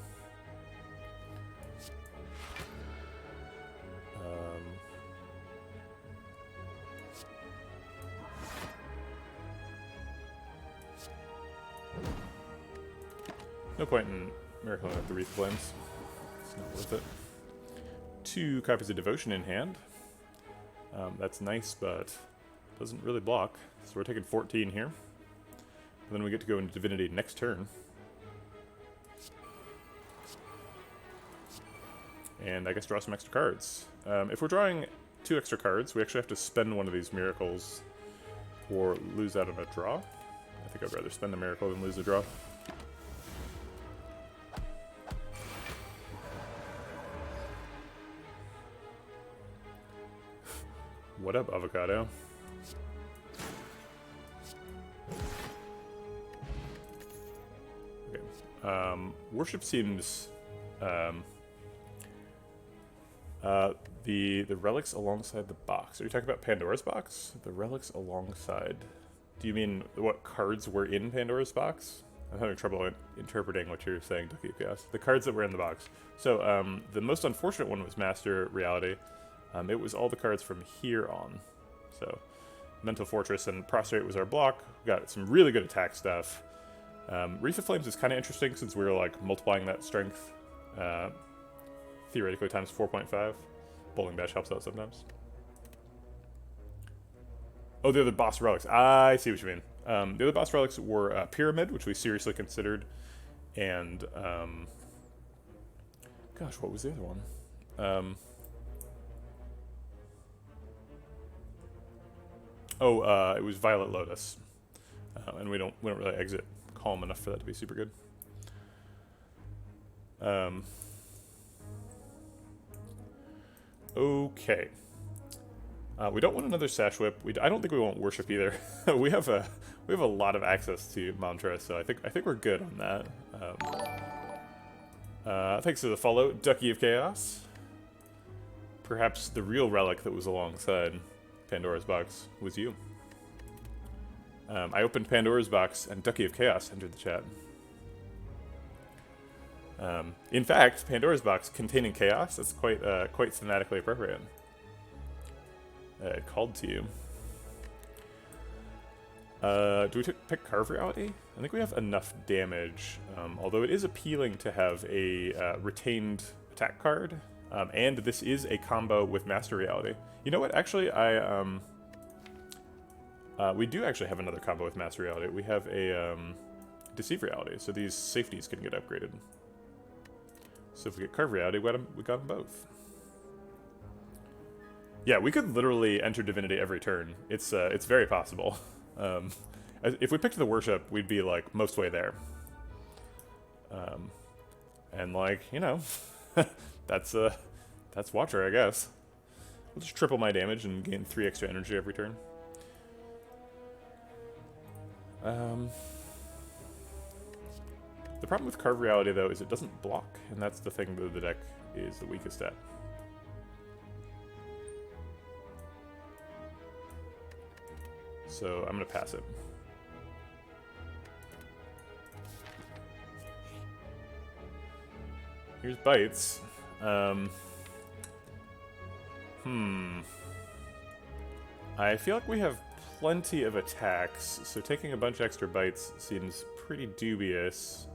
No point in Miracle out the Wreath of Flames. It's not worth it. 2 copies of Devotion in hand. That's nice, but doesn't really block. So we're taking 14 here. And then we get to go into Divinity next turn. And I guess draw some extra cards. If we're drawing 2 extra cards, we actually have to spend one of these miracles or lose out on a draw. I think I'd rather spend a miracle than lose a draw. What up, Avocado? Okay. Worship seems... the relics alongside the box. Are you talking about Pandora's box? The relics alongside. Do you mean what cards were in Pandora's box? I'm having trouble interpreting what you're saying, Ducky Chaos. The cards that were in the box. So, the most unfortunate one was Master Reality. It was all the cards from here on. So, Mental Fortress and Prostrate was our block. We got some really good attack stuff. Wreath of Flames is kind of interesting since we were like multiplying that strength. Theoretically times 4.5. Bowling Bash helps out sometimes. Oh, the other boss relics. I see what you mean. The other boss relics were Pyramid, which we seriously considered. And, gosh, what was the other one? It was Violet Lotus, and we don't really exit calm enough for that to be super good. Okay, We don't want another Sash Whip. I don't think we want Worship either. we have a lot of access to Mantra, so I think we're good on that. Thanks for the follow, Ducky of Chaos. Perhaps the real relic that was alongside Pandora's box was you. I opened Pandora's box, and Ducky of Chaos entered the chat. In fact, Pandora's box containing chaos. That's quite thematically appropriate. It called to you. Do we pick Carve Reality? I think we have enough damage, although it is appealing to have a retained attack card, and this is a combo with Master Reality. You know what? Actually, we do actually have another combo with Master Reality. We have a Deceive Reality, so these safeties can get upgraded. So if we get Carve Reality, we got them both. Yeah, we could literally enter Divinity every turn. It's very possible. If we picked the Worship, we'd be like most way there. And like, you know, that's Watcher, I guess. We'll just triple my damage and gain 3 extra energy every turn. The problem with Carve Reality, though, is it doesn't block, and that's the thing that the deck is the weakest at. So I'm going to pass it. Here's Bites. I feel like we have plenty of attacks, so taking a bunch of extra bites seems pretty dubious.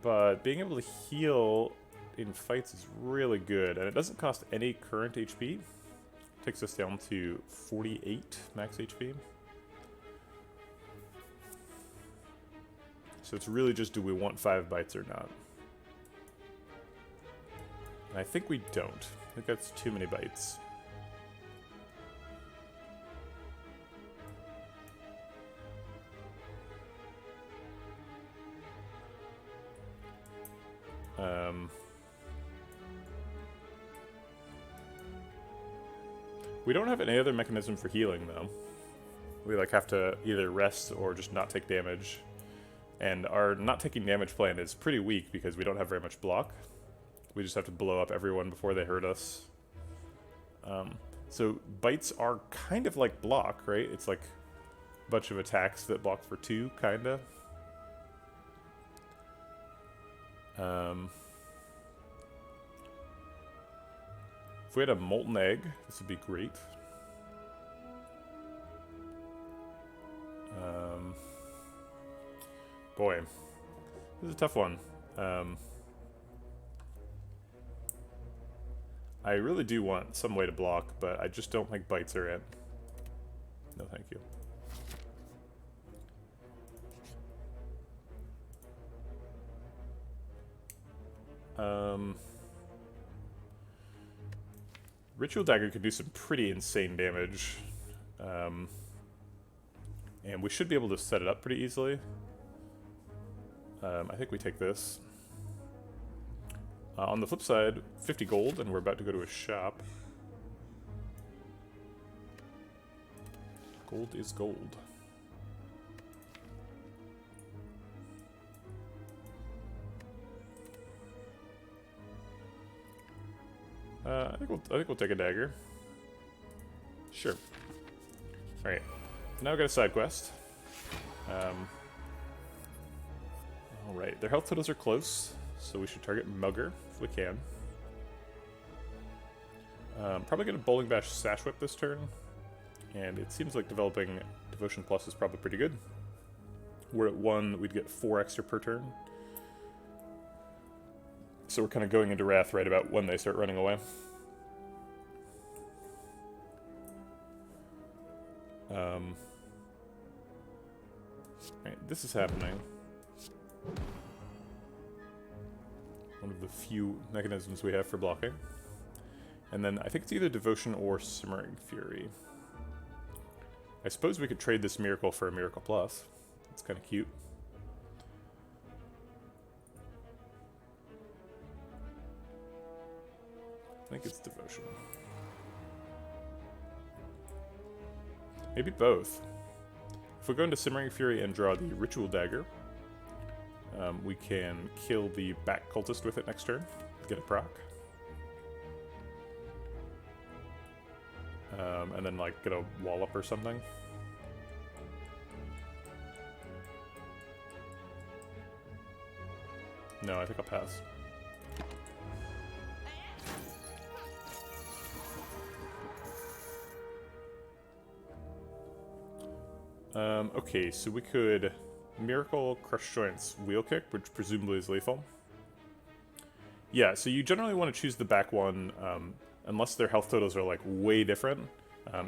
But being able to heal in fights is really good, and it doesn't cost any current HP. Takes us down to 48 max HP. So it's really just, do we want 5 bites or not? And I think we don't. I think that's too many bites. We don't have any other mechanism for healing, though. We like have to either rest or just not take damage. And our not taking damage plan is pretty weak because we don't have very much block. We just have to blow up everyone before they hurt us. So bites are kind of like block, right? It's like a bunch of attacks that block for 2, kinda. If we had a Molten Egg, this would be great. Boy, this is a tough one. I really do want some way to block, but I just don't think bites are it. No, thank you. Ritual Dagger could do some pretty insane damage. And we should be able to set it up pretty easily. I think we take this. On the flip side, 50 gold, and we're about to go to a shop. Gold is gold. I think we'll take a dagger. Sure. All right. So now we got a side quest. All right. Their health totals are close, so we should target Mugger if we can. Probably gonna Bowling Bash Sash Whip this turn, and it seems like developing Devotion Plus is probably pretty good. We're at 1, we'd get 4 extra per turn. So we're kind of going into Wrath right about when they start running away. Right, this is happening. One of the few mechanisms we have for blocking. And then I think it's either Devotion or Simmering Fury. I suppose we could trade this Miracle for a Miracle Plus. It's kind of cute. I think it's devotion. Maybe both. If we go into Simmering Fury and draw the Ritual Dagger, we can kill the back cultist with it next turn, get a proc. And then like get a wall up or something. No, I think I'll pass. Okay, so we could Miracle, Crush Joints, Wheel Kick, which presumably is lethal. Yeah, so you generally want to choose the back one, unless their health totals are like way different.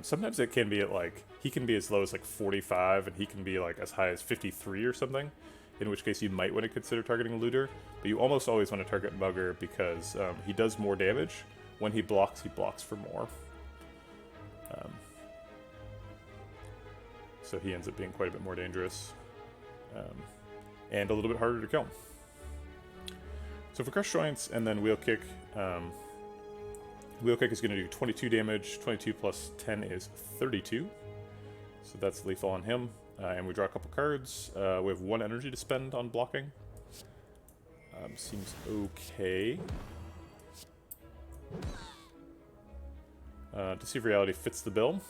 Sometimes it can be at like, he can be as low as like 45 and he can be like as high as 53 or something, in which case you might want to consider targeting Looter, but you almost always want to target Mugger because he does more damage. When he blocks for more. So he ends up being quite a bit more dangerous. And a little bit harder to kill. So for Crush Joints and then Wheel Kick, Wheel Kick is going to do 22 damage, 22 plus 10 is 32. So that's lethal on him. And we draw a couple cards. We have 1 energy to spend on blocking. Seems okay. Deceive Reality fits the bill.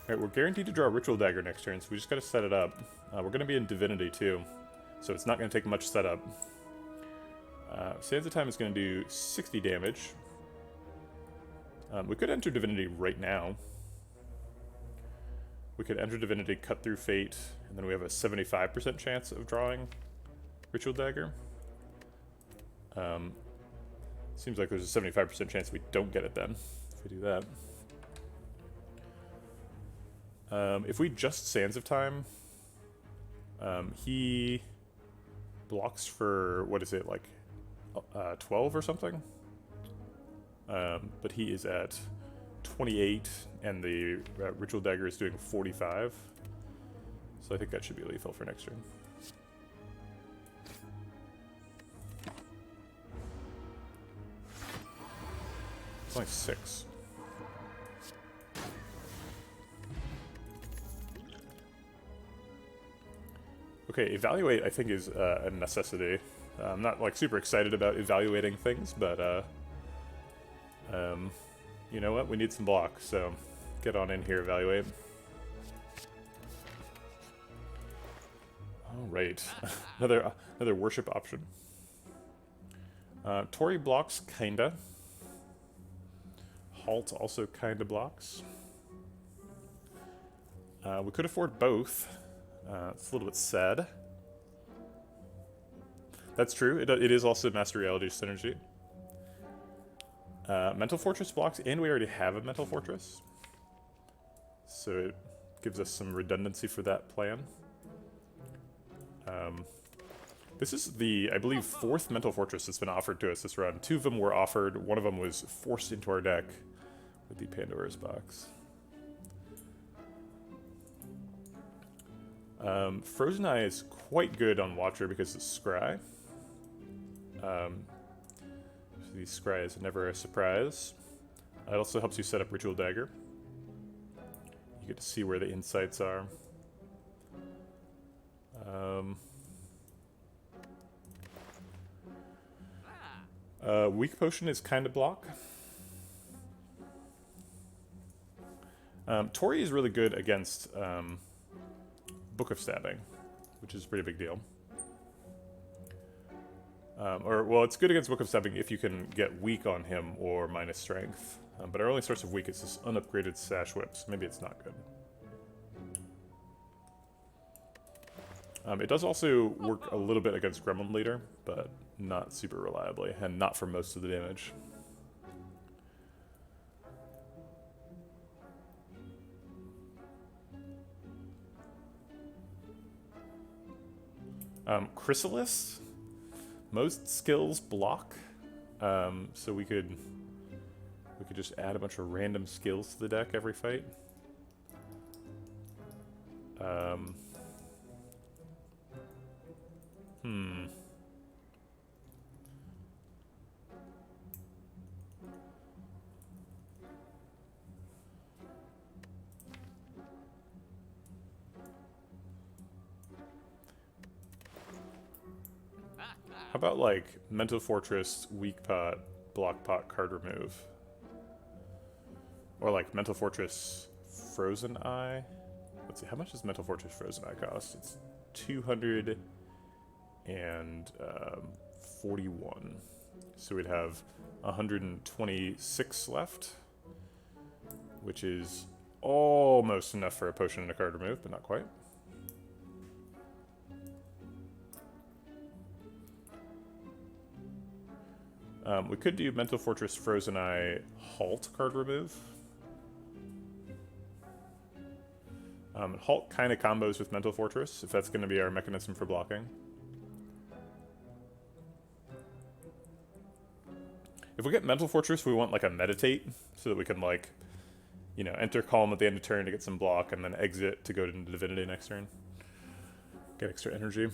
Alright, we're guaranteed to draw a Ritual Dagger next turn, so we just gotta set it up. We're gonna be in Divinity too, so it's not gonna take much setup. Sands of Time is gonna do 60 damage. We could enter Divinity right now. We could enter Divinity, cut through Fate, and then we have a 75% chance of drawing Ritual Dagger. Seems like there's a 75% chance we don't get it then, if we do that. If we just Sands of Time, he blocks for, what is it, like 12 or something? But he is at 28, and the Ritual Dagger is doing 45. So I think that should be lethal for next turn. It's only 6. Okay, Evaluate I think is a necessity. I'm not like super excited about evaluating things, but you know what? We need some block, so get on in here, Evaluate. All right, another worship option. Tori blocks kinda. Halt also kinda blocks. We could afford both. It's a little bit sad. That's true. It is also Master Reality synergy. Mental Fortress blocks, and we already have a Mental Fortress. So it gives us some redundancy for that plan. This is the, I believe, 4th Mental Fortress that's been offered to us this run. 2 of them were offered, 1 of them was forced into our deck with the Pandora's Box. Frozen Eye is quite good on Watcher because of Scry. So the Scry is never a surprise. It also helps you set up Ritual Dagger. You get to see where the insights are. Weak Potion is kind of block. Tori is really good against Book of Stabbing, which is a pretty big deal. Well, it's good against Book of Stabbing if you can get weak on him or minus strength. But our only source of weak is this unupgraded Sash Whip, so maybe it's not good. It does also work a little bit against Gremlin Leader, but not super reliably, and not for most of the damage. Chrysalis, most skills block, so we could just add a bunch of random skills to the deck every fight. How about, like, Mental Fortress, Weak Pot, Block Pot, card remove? Or, like, Mental Fortress, Frozen Eye? Let's see, how much does Mental Fortress Frozen Eye cost? It's 241. So we'd have 126 left, which is almost enough for a potion and a card remove, but not quite. We could do Mental Fortress Frozen Eye Halt card remove. Halt kind of combos with Mental Fortress, if that's going to be our mechanism for blocking. If we get Mental Fortress, we want like a Meditate, so that we can like, you know, enter Calm at the end of turn to get some block, and then exit to go into Divinity next turn. Get extra energy.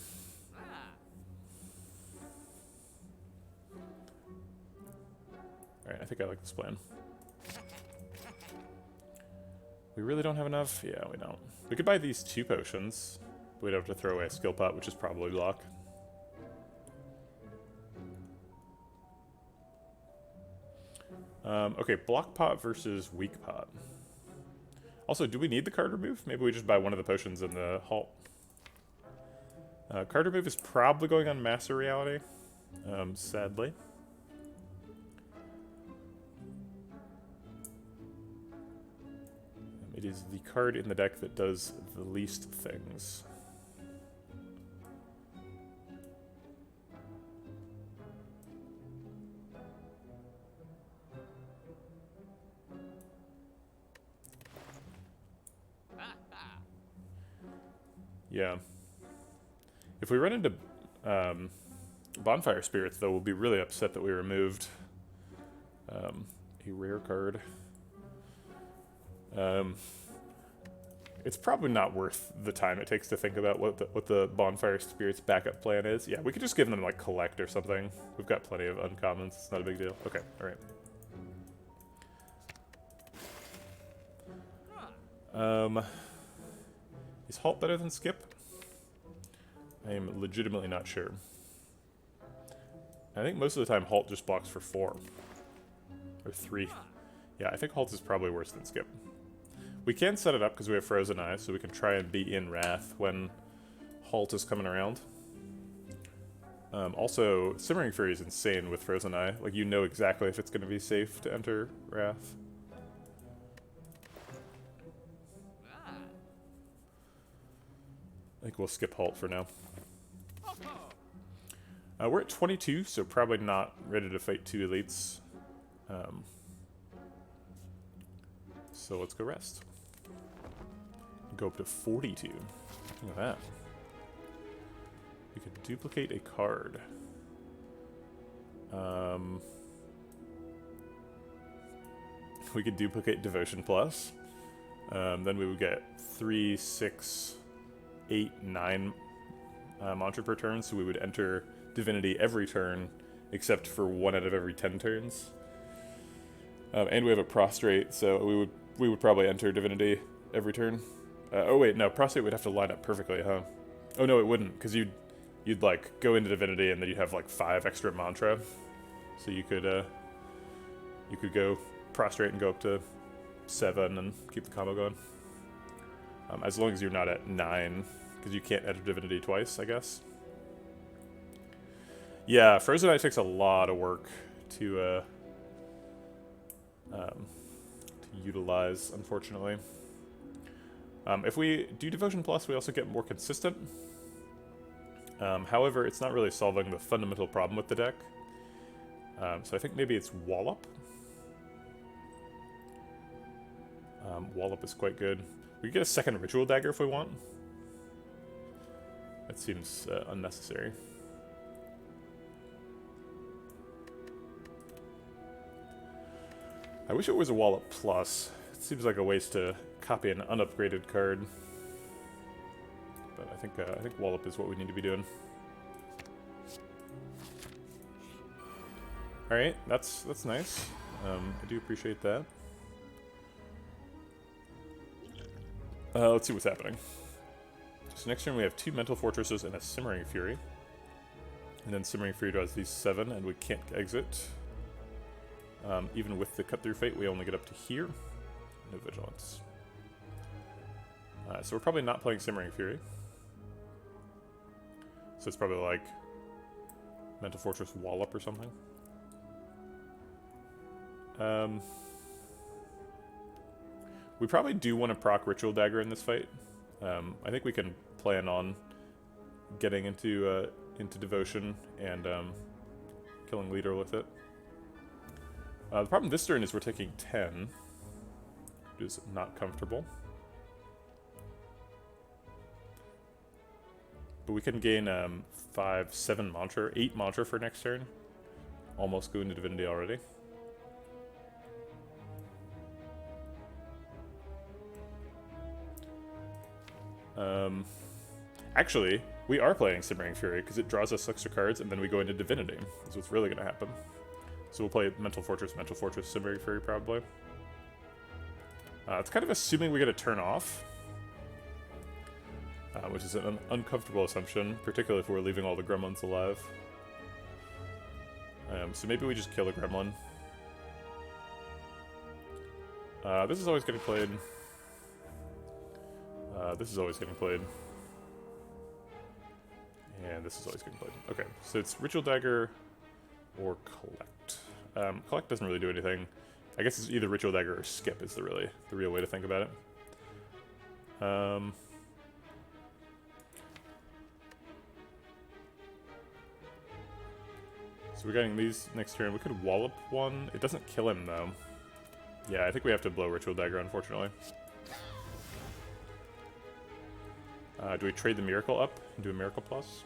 Alright, I think I like this plan. We really don't have enough? Yeah, we don't. We could buy these 2 potions. We'd have to throw away a skill pot, which is probably block. Okay, block pot versus weak pot. Also, do we need the card remove? Maybe we just buy one of the potions in the halt. Card remove is probably going on Master Reality, sadly. It is the card in the deck that does the least things. Yeah. If we run into Bonfire Spirits, though, we'll be really upset that we removed a rare card. It's probably not worth the time it takes to think about what the Bonfire Spirits backup plan is. Yeah, we could just give them, like, Collect or something. We've got plenty of uncommons. It's not a big deal. Okay, alright. Is Halt better than Skip? I am legitimately not sure. I think most of the time Halt just blocks for 4. Or 3. Yeah, I think Halt is probably worse than Skip. We can set it up because we have Frozen Eye, so we can try and be in Wrath when Halt is coming around. Also, Simmering Fury is insane with Frozen Eye. Like, you know exactly if it's going to be safe to enter Wrath. I think we'll skip Halt for now. We're at 22, so probably not ready to fight 2 elites. So let's go rest. Go up to 42. Look at that. We could duplicate a card. We could duplicate Devotion Plus. Then we would get 3, 6, 8, 9 mantra per turn, so we would enter Divinity every turn, except for 1 out of every 10 turns. And we have a Prostrate, so we would probably enter Divinity every turn. Oh wait, no, Prostrate would have to line up perfectly, huh? Oh no, it wouldn't, because you'd like go into Divinity and then you'd have like 5 extra mantra, so you could go Prostrate and go up to 7 and keep the combo going. As long as you're not at 9, because you can't enter Divinity twice, I guess. Yeah, Frozen Eye takes a lot of work to utilize, unfortunately. If we do Devotion Plus, we also get more consistent. However, it's not really solving the fundamental problem with the deck. So I think maybe it's Wallop. Wallop is quite good. We could get a second Ritual Dagger if we want. That seems unnecessary. I wish it was a Wallop Plus. It seems like a waste to copy an unupgraded card. But I think Wallop is what we need to be doing. Alright, that's nice. I do appreciate that. Let's see what's happening. So next turn we have 2 Mental Fortresses and a Simmering Fury. And then Simmering Fury draws these 7, and we can't exit. Even with the Cut Through Fate, we only get up to here. No Vigilance. So we're probably not playing Simmering Fury. So it's probably like Mental Fortress Wallop or something. We probably do want to proc Ritual Dagger in this fight. I think we can plan on getting into Devotion and killing Leader with it. The problem this turn is we're taking 10, which is not comfortable. But we can gain 5, 7 Mantra, 8 Mantra for next turn. Almost go into Divinity already. Actually, we are playing Simmering Fury because it draws us extra cards and then we go into Divinity. That's what's really going to happen. So we'll play Mental Fortress, Simmering Fury probably. It's kind of assuming we get a turn off. Which is an uncomfortable assumption, particularly if we're leaving all the gremlins alive. So maybe we just kill a gremlin. This is always getting played. This is always getting played. And this is always getting played. Okay, so it's Ritual Dagger or Collect. Collect doesn't really do anything. I guess it's either Ritual Dagger or Skip is the real way to think about it. So we're getting these next turn. We could Wallop one. It doesn't kill him, though. Yeah, I think we have to blow Ritual Dagger, unfortunately. Do we trade the Miracle up and do a Miracle Plus?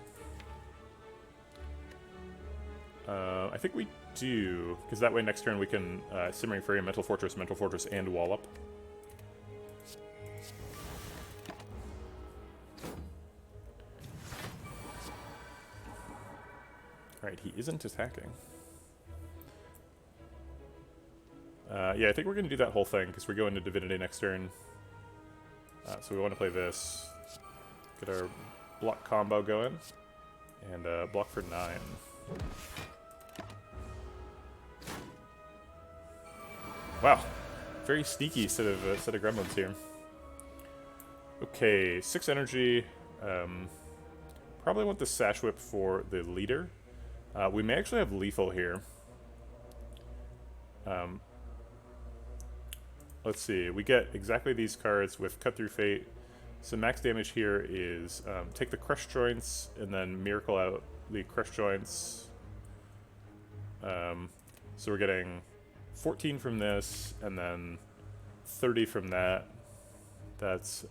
I think we do, because that way next turn we can Simmering Fury, Mental Fortress, and Wallop. Alright, he isn't attacking. Yeah, I think we're going to do that whole thing, because we're going to Divinity next turn. So we want to play this. Get our block combo going. And block for 9. Wow. Very sneaky set of gremlins here. Okay, 6 energy. Probably want the Sash Whip for the Leader. We may actually have lethal here. Let's see. We get exactly these cards with Cut Through Fate. So max damage here is take the Crush Joints and then Miracle out the Crush Joints. So we're getting 14 from this and then 30 from that. That's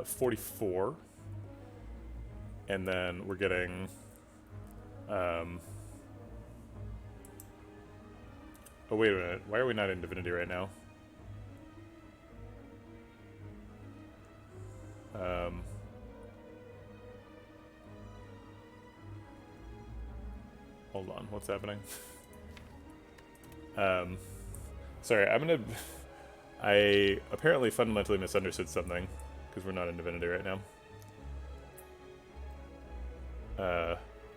44. And then we're getting oh, wait a minute. Why are we not in Divinity right now? Hold on. What's happening? Sorry, I apparently fundamentally misunderstood something because we're not in Divinity right now.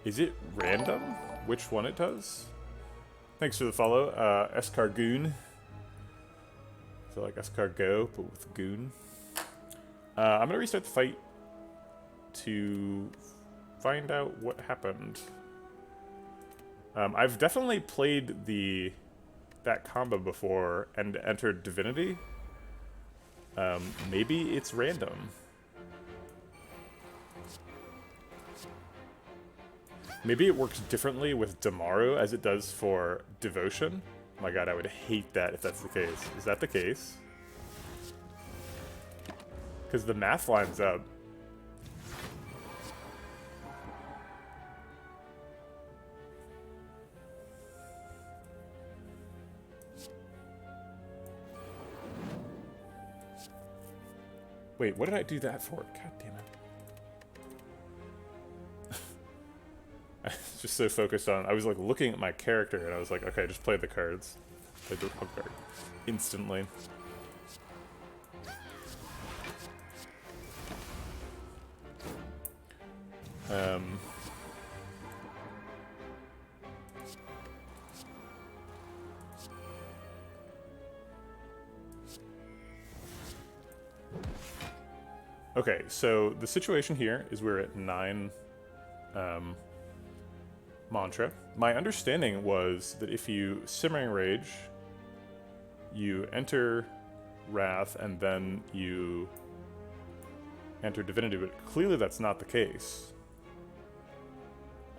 Is it random which one it does? Thanks for the follow, Escargoon. So like Escargot, but with Goon. I'm gonna restart the fight to find out what happened. I've definitely played that combo before and entered Divinity. Maybe it's random. Maybe it works differently with Damaru as it does for Devotion. Oh my god, I would hate that if that's the case. Is that the case? Because the math lines up. Wait, what did I do that for? God damn it. just so focused on, I was like looking at my character and I was like, okay, just play the cards. Play the wrong card instantly. Okay, so the situation here is we're at 9 mantra. My understanding was that if you Simmering Rage, you enter Wrath, and then you enter Divinity, but clearly that's not the case.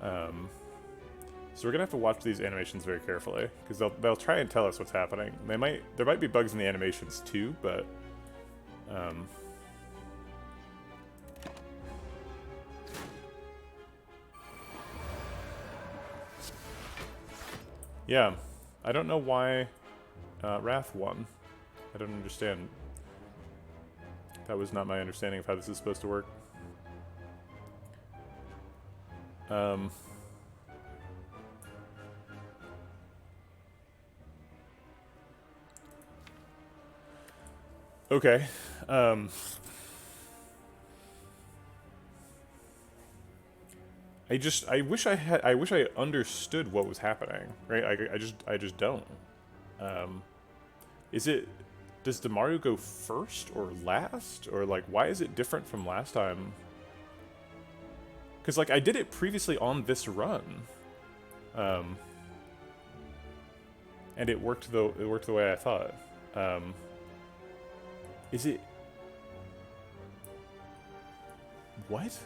So we're gonna have to watch these animations very carefully, because they'll try and tell us what's happening. There might be bugs in the animations too, but yeah, I don't know why Wrath won. I don't understand. That was not my understanding of how this is supposed to work. Okay. I wish I understood what was happening, right? I just don't. Does Demaru go first or last? Or like, why is it different from last time? Because like, I did it previously on this run. And it worked the way I thought. Is it... What?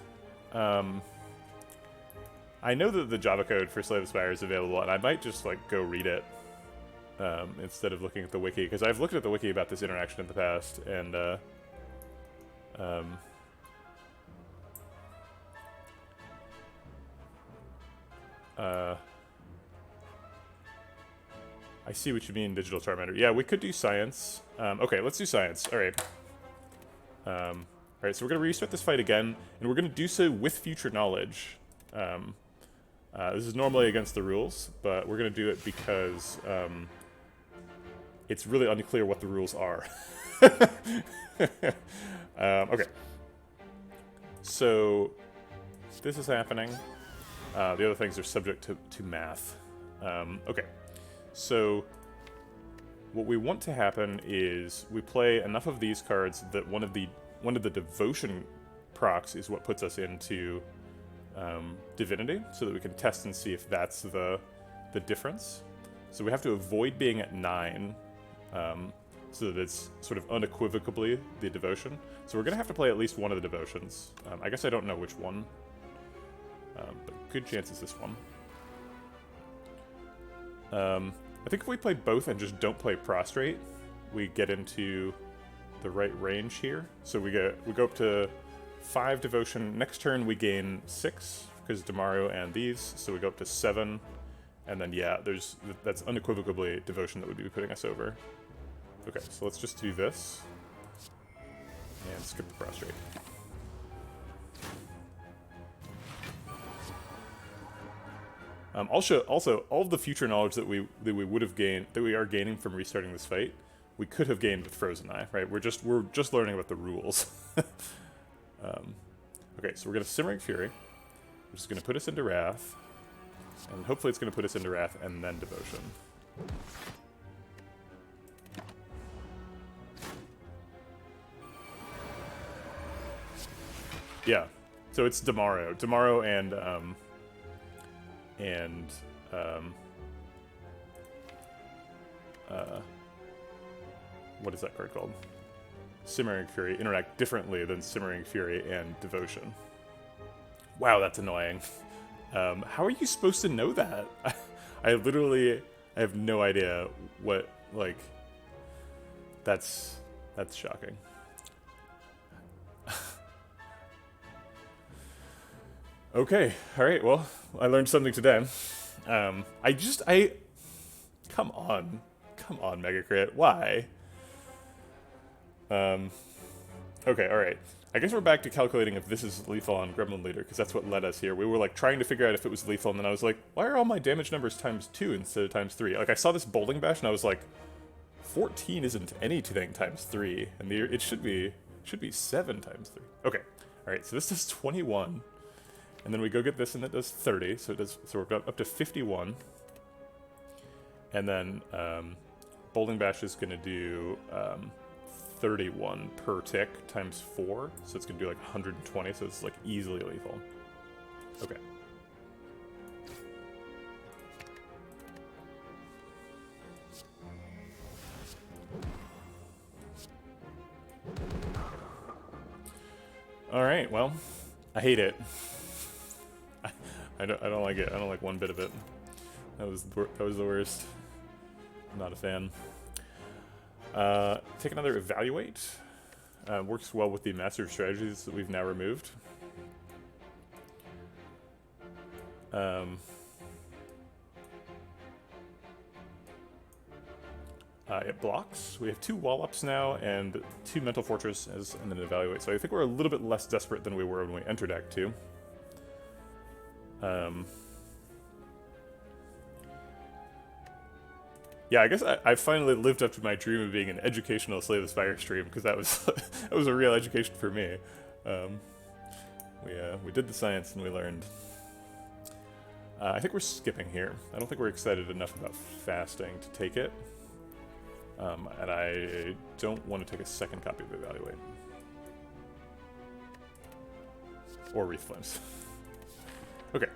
I know that the Java code for Slay the Spire is available, and I might just like go read it instead of looking at the wiki, because I've looked at the wiki about this interaction in the past, and I see what you mean, Digital Charmander. Yeah, we could do science. Okay, let's do science. All right. Alright, so we're going to restart this fight again, and we're going to do so with future knowledge. This is normally against the rules, but we're going to do it because it's really unclear what the rules are. Okay. So, this is happening. The other things are subject to math. Okay. So, what we want to happen is we play enough of these cards that one of the devotion procs is what puts us into divinity, so that we can test and see if that's the difference. So we have to avoid being at 9, so that it's sort of unequivocally the devotion. So we're gonna have to play at least one of the devotions. I guess I don't know which one, but good chance it's this one. I think if we play both and just don't play prostrate, we get into the right range here. So we go up to 5 devotion. Next turn we gain 6 because Demaru and these, so we go up to 7, and then yeah, that's unequivocally devotion that would be putting us over. Okay, so let's just do this and skip the prostrate. Also, all of the future knowledge that we would have gained, that we are gaining from restarting this fight, we could have gained with Frozen Eye, right? We're just learning about the rules. Okay, so we're gonna Simmering Fury, which is gonna put us into Wrath, and hopefully it's gonna put us into Wrath and then Devotion. Yeah, so it's Demaru and what is that card called? Simmering Fury interact differently than Simmering Fury and Devotion. Wow, that's annoying. How are you supposed to know that? I have no idea what, like, that's shocking. Okay, alright, well, I learned something today. Come on, Mega Crit, why? Okay, alright. I guess we're back to calculating if this is lethal on Gremlin Leader, because that's what led us here. We were like trying to figure out if it was lethal, and then I was like, why are all my damage numbers *2 instead of *3? Like, I saw this Bowling Bash, and I was like, 14 isn't anything *3, and it should be 7 *3. Okay, alright, so this does 21, and then we go get this, and it does 30, so we're up to 51. And then Bowling Bash is going to do 31 per tick times 4, so it's going to do like 120, so it's like easily lethal. Okay. All right, well, I hate it. I don't like it. I don't like one bit of it. That was the worst. I'm not a fan. Take another evaluate. Works well with the master of strategies that we've now removed. It blocks. We have 2 wall-ups now and 2 mental fortress and then evaluate. So I think we're a little bit less desperate than we were when we entered Act 2. Yeah, I guess I finally lived up to my dream of being an educational Slay the Spire stream, because that was that was a real education for me. We did the science and we learned. I think we're skipping here. I don't think we're excited enough about fasting to take it. And I don't want to take a second copy of Evaluate. Or Wreath Flames. Okay.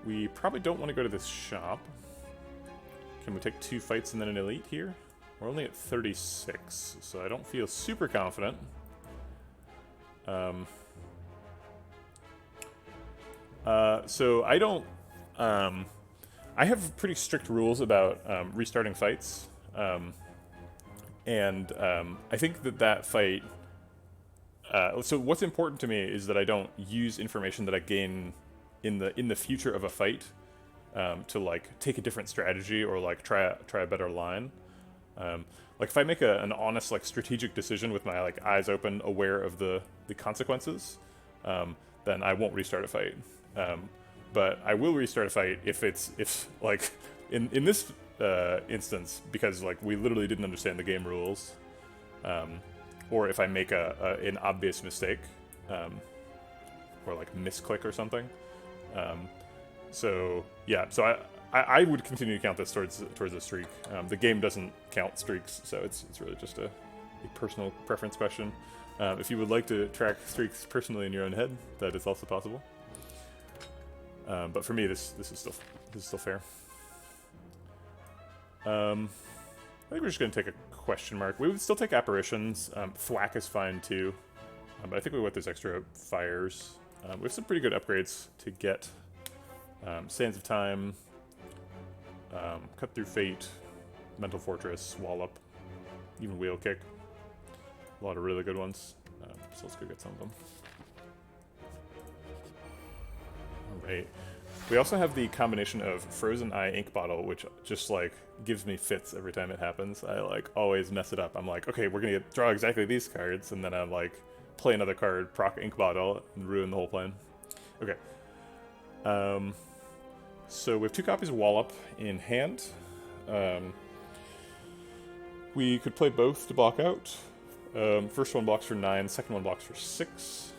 We probably don't want to go to this shop. Can we take 2 fights and then an elite here? We're only at 36, so I don't feel super confident. So I don't... I have pretty strict rules about restarting fights. And I think that fight... so what's important to me is that I don't use information that I gain in the future of a fight to like take a different strategy or like try a better line. Like if I make an honest like strategic decision with my like eyes open, aware of the consequences, then I won't restart a fight. But I will restart a fight if like in this instance, because like we literally didn't understand the game rules, or if I make an obvious mistake, or like misclick or something. So yeah, so I would continue to count this towards a streak. The game doesn't count streaks, so it's really just a personal preference question. If you would like to track streaks personally in your own head, that is also possible. But for me, this is still fair. I think we're just gonna take a question mark. We would still take apparitions. Thwack is fine too, but I think we want those extra fires. We have some pretty good upgrades to get. Sands of Time, Cut Through Fate, Mental Fortress, Wallop, even Wheel Kick. A lot of really good ones. So let's go get some of them. Alright. We also have the combination of Frozen Eye Ink Bottle, which just like gives me fits every time it happens. I like always mess it up. I'm like, okay, we're gonna draw exactly these cards, and then I like play another card, proc Ink Bottle, and ruin the whole plan. Okay. So we have 2 copies of Wallop in hand. We could play both to block out. First one blocks for 9, second one blocks for 6.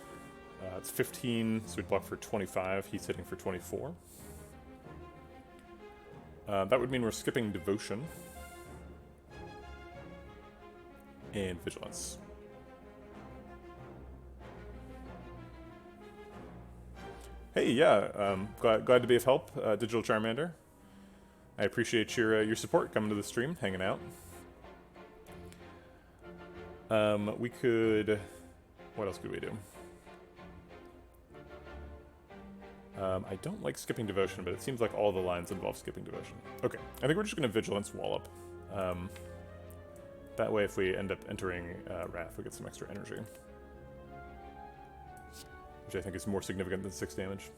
It's 15, so we'd block for 25. He's hitting for 24. That would mean we're skipping Devotion and Vigilance. Hey, yeah, glad to be of help, Digital Charmander. I appreciate your support coming to the stream, hanging out. We could... What else could we do? I don't like skipping Devotion, but it seems like all the lines involve skipping Devotion. Okay, I think we're just going to Vigilance Wallop. That way, if we end up entering Wrath, we get some extra energy. Which I think is more significant than 6 damage.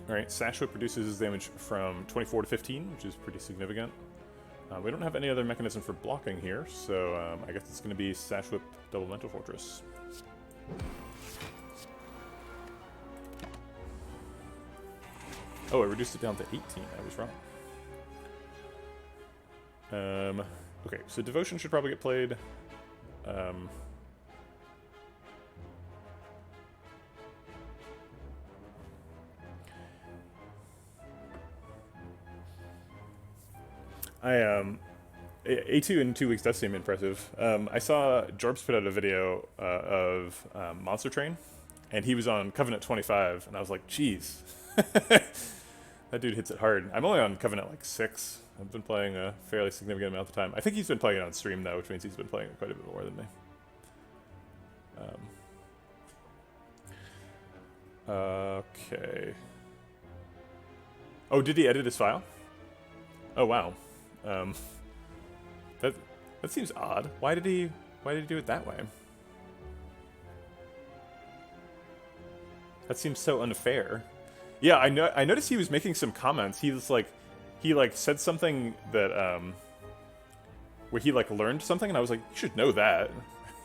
Alright, Sash Whip reduces damage from 24 to 15, which is pretty significant. We don't have any other mechanism for blocking here, so I guess it's going to be Sash Whip Double Mental Fortress. Oh, I reduced it down to 18. I was wrong. Okay, so Devotion should probably get played. A2 in 2 weeks does seem impressive. I saw Jorbs put out a video of Monster Train, and he was on Covenant 25, and I was like, geez. That dude hits it hard. I'm only on Covenant like 6. I've been playing a fairly significant amount of time. I think he's been playing it on stream though, which means he's been playing it quite a bit more than me. Okay. Oh, did he edit his file? Oh wow. That seems odd. Why did he do it that way? That seems so unfair. Yeah, I noticed he was making some comments. He said something that where he learned something, and I was like, you should know that.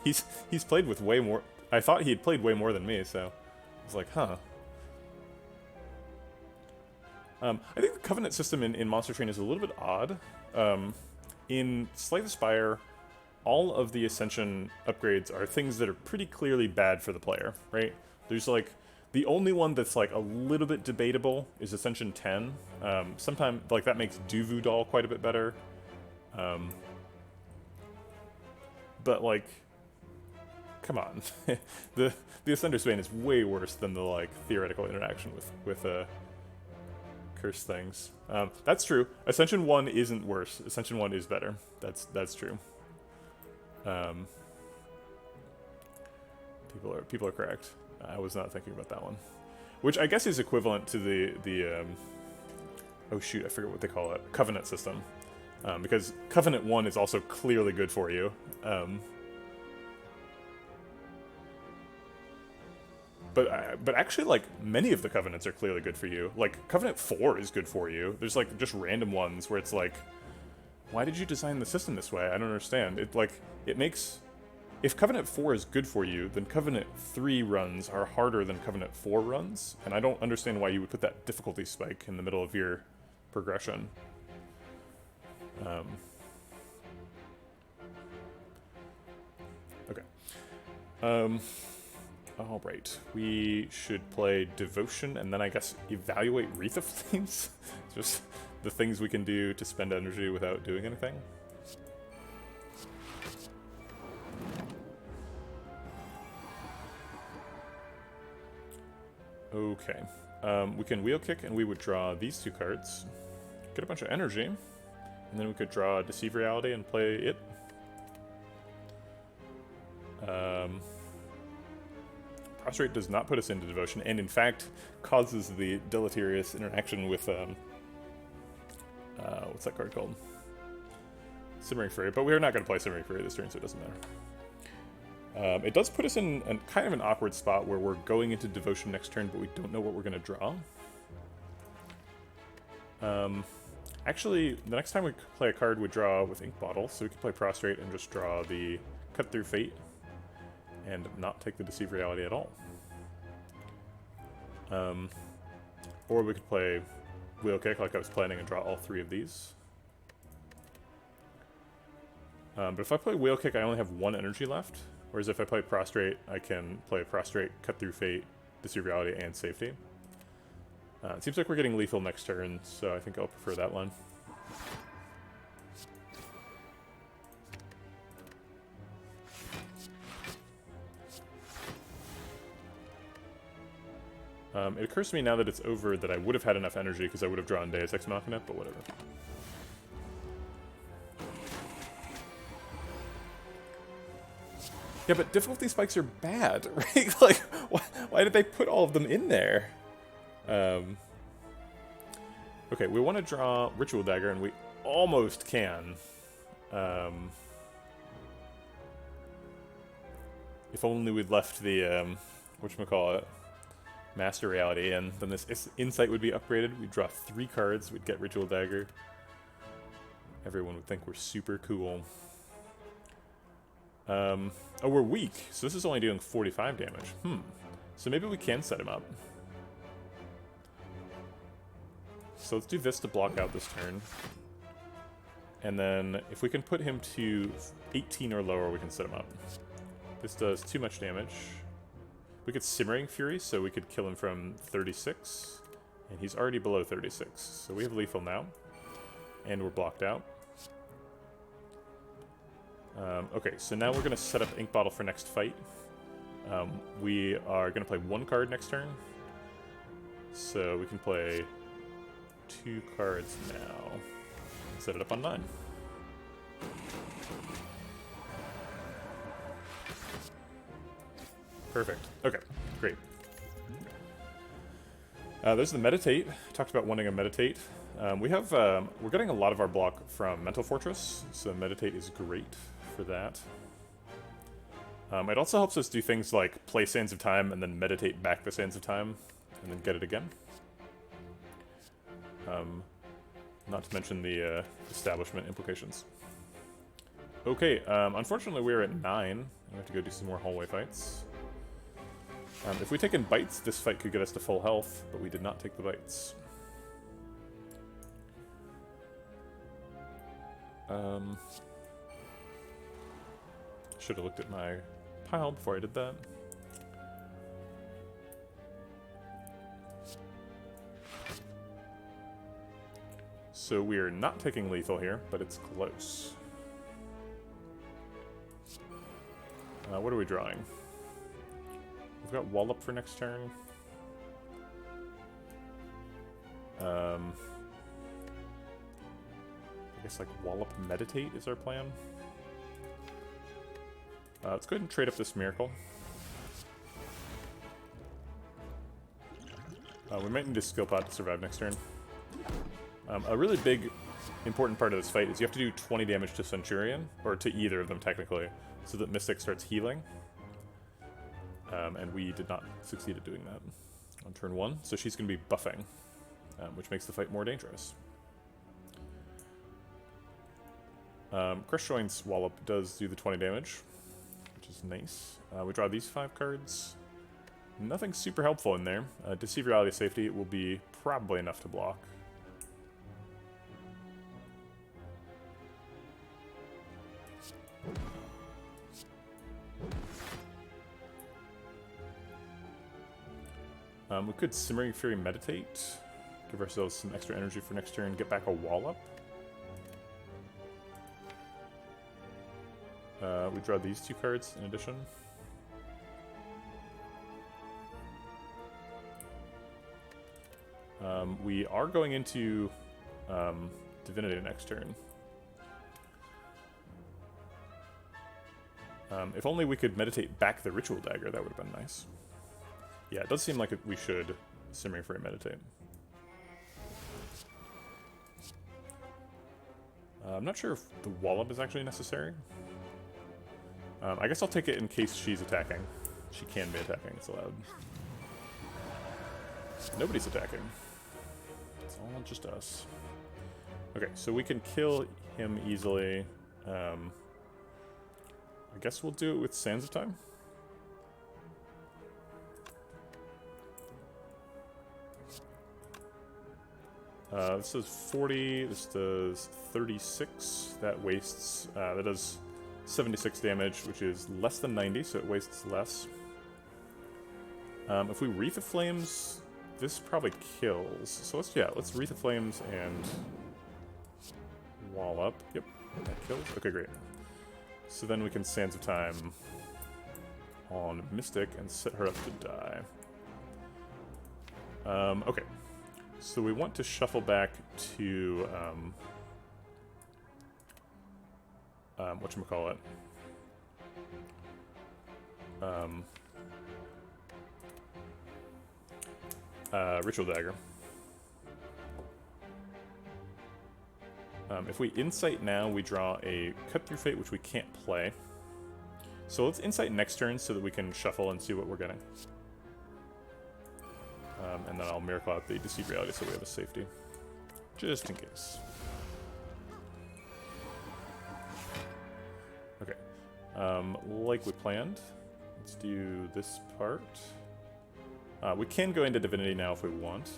He's played with way more. I thought he had played way more than me, so I was like, huh. I think the Covenant system in Monster Train is a little bit odd. In Slay the Spire, all of the Ascension upgrades are things that are pretty clearly bad for the player, right? There's the only one that's a little bit debatable is Ascension 10. Sometimes that makes Duvu Doll quite a bit better. But come on, the Ascender's Bane is way worse than the theoretical interaction with cursed things. That's true. Ascension 1 isn't worse. Ascension 1 is better. That's true. People are correct. I was not thinking about that one. Which I guess is equivalent to the oh shoot, I forget what they call it. Covenant system. Because Covenant 1 is also clearly good for you. But actually, many of the Covenants are clearly good for you. Covenant 4 is good for you. There's, just random ones where it's why did you design the system this way? I don't understand. It makes... If Covenant 4 is good for you, then Covenant 3 runs are harder than Covenant 4 runs, and I don't understand why you would put that difficulty spike in the middle of your progression. Okay. Alright, we should play Devotion, and then I guess evaluate Wreath of Flames? Just the things we can do to spend energy without doing anything. Okay, we can Wheel Kick, and we would draw these 2 cards, get a bunch of energy, and then we could draw Deceive Reality and play it. Prostrate does not put us into Devotion, and in fact causes the deleterious interaction with, what's that card called? Simmering Fury, but we're not going to play Simmering Fury this turn, so it doesn't matter. It does put us in kind of an awkward spot where we're going into Devotion next turn, but we don't know what we're going to draw. Actually, the next time we play a card, we draw with Ink Bottle, so we could play Prostrate and just draw the Cut Through Fate and not take the Deceive Reality at all. Or we could play Wheel Kick like I was planning and draw all 3 of these. But if I play Wheel Kick, I only have 1 energy left. Whereas if I play Prostrate, I can play Prostrate, Cut Through Fate, Deceive Reality, and Safety. It seems like we're getting lethal next turn, so I think I'll prefer that one. It occurs to me now that it's over that I would have had enough energy because I would have drawn Deus Ex Machina, but whatever. Yeah, but difficulty spikes are bad, right? Why did they put all of them in there? Okay, we want to draw Ritual Dagger, and we almost can. If only we'd left the, whatchamacallit, Master Reality, and then this Insight would be upgraded. We'd draw 3 cards, we'd get Ritual Dagger. Everyone would think we're super cool. Oh, we're weak, so this is only doing 45 damage. So maybe we can set him up. So let's do this to block out this turn. And then if we can put him to 18 or lower, we can set him up. This does too much damage. We could Simmering Fury, so we could kill him from 36. And he's already below 36. So we have lethal now. And we're blocked out. Okay, so now we're going to set up Ink Bottle for next fight. We are going to play 1 card next turn. So we can play 2 cards now. Set it up on 9. Perfect. Okay, great. There's the Meditate. Talked about wanting a Meditate. We're getting a lot of our block from Mental Fortress, so Meditate is great for that. It also helps us do things like play Sands of Time and then meditate back the Sands of Time, and then get it again. Not to mention the establishment implications. Okay, unfortunately we're at 9. We have to go do some more hallway fights. If we take in bites, this fight could get us to full health, but we did not take the bites. Should have looked at my pile before I did that. So we're not taking lethal here, but it's close. What are we drawing? We've got Wallop for next turn. I guess like Wallop Meditate is our plan. Let's go ahead and trade up this Miracle. We might need a skill pot to survive next turn. A really big, important part of this fight is you have to do 20 damage to Centurion, or to either of them technically, so that Mystic starts healing. And we did not succeed at doing that on turn 1, so she's going to be buffing, which makes the fight more dangerous. Crush Joints Wallop does do the 20 damage, which is nice. We draw these 5 cards. Nothing super helpful in there. Deceive Reality Safety will be probably enough to block. We could Simmering Fury Meditate, give ourselves some extra energy for next turn, get back a Wallop. We draw these 2 cards in addition. We are going into Divinity next turn. If only we could meditate back the Ritual Dagger, that would have been nice. Yeah, it does seem like we should Simmering Fury Meditate. I'm not sure if the Wallop is actually necessary. I guess I'll take it in case she's attacking. She can be attacking, it's allowed. Nobody's attacking. It's all just us. Okay, so we can kill him easily. I guess we'll do it with Sands of Time. This does 40, this does 36, that wastes, that does 76 damage, which is less than 90, so it wastes less. If we Wreath of Flames, this probably kills. So let's Wreath of Flames and Wall Up. Yep, that kills. Okay, great. So then we can Sands of Time on Mystic and set her up to die. Okay. So we want to shuffle back to, whatchamacallit? Ritual Dagger. If we Insight now, we draw a Cut Through Fate, which we can't play. So let's Insight next turn so that we can shuffle and see what we're getting. And then I'll Miracle out the Deceive Reality so we have a safety. Just in case. Okay. Like we planned, let's do this part. We can go into Divinity now if we want.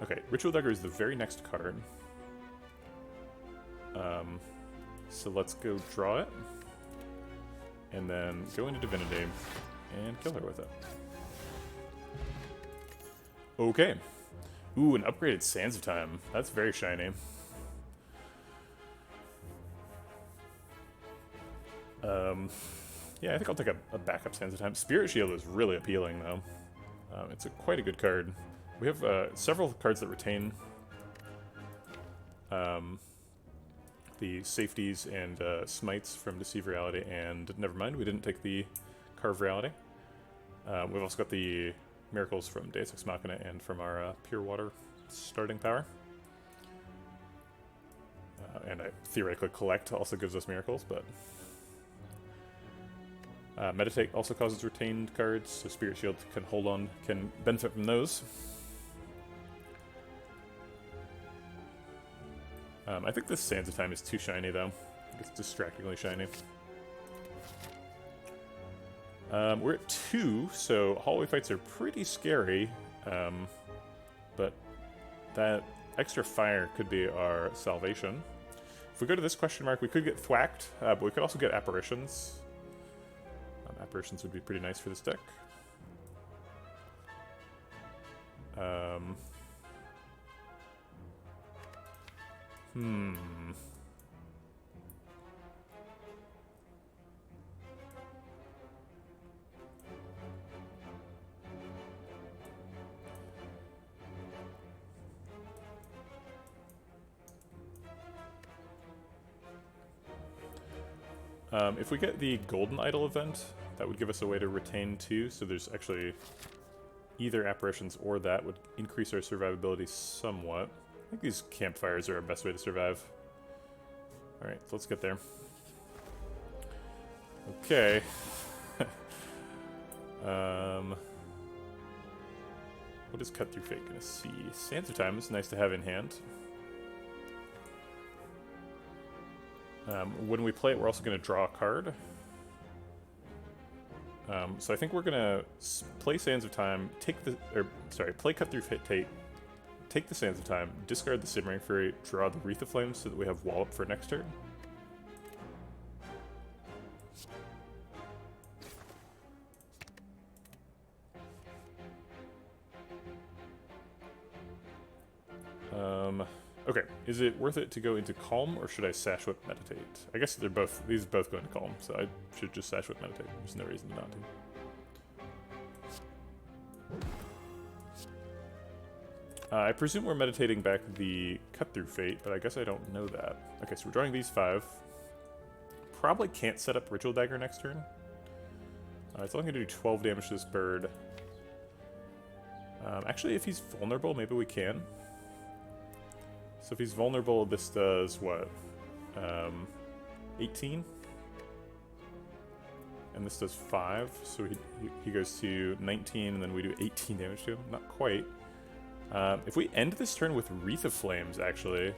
Okay, Ritual Dagger is the very next card. So let's go draw it. And then go into Divinity and kill her with it. Okay. Ooh, an upgraded Sands of Time. That's very shiny. Yeah, I think I'll take a backup Sands of Time. Spirit Shield is really appealing, though. It's quite a good card. We have several cards that retain the safeties and smites from Deceive Reality, and never mind, we didn't take the Carve Reality. We've also got the Miracles from Deus Ex Machina and from our Pure Water starting power. And I theoretically Collect also gives us Miracles, but... Meditate also causes retained cards, so Spirit Shield can hold on, can benefit from those. I think this Sands of Time is too shiny, though. It's distractingly shiny. We're at 2, so hallway fights are pretty scary, but that extra fire could be our salvation. If we go to this question mark, we could get thwacked, but we could also get apparitions. Apparitions would be pretty nice for this deck. If we get the Golden Idol event, that would give us a way to retain 2, so there's actually either apparitions or that would increase our survivability somewhat. I think these campfires are our best way to survive. Alright, so let's get there. Okay. What is Cut Through Fate gonna see? Sands of Time is nice to have in hand. When we play it, we're also going to draw a card. So I think we're going to play Sands of Time, play Cut Through Fate, take the Sands of Time, discard the Simmering Fury, draw the Wreath of Flames so that we have Wallop for next turn. Okay, is it worth it to go into Calm, or should I Sash Whip Meditate? I guess these both go into Calm, so I should just Sash Whip Meditate. There's no reason not to. I presume we're meditating back the Cut Through Fate, but I guess I don't know that. Okay, so we're drawing these 5. Probably can't set up Ritual Dagger next turn. It's only going to do 12 damage to this bird. Actually, if he's vulnerable, maybe we can. So if he's vulnerable, this does what? 18? And this does 5, so he goes to 19, and then we do 18 damage to him. Not quite. If we end this turn with Wreath of Flames, actually,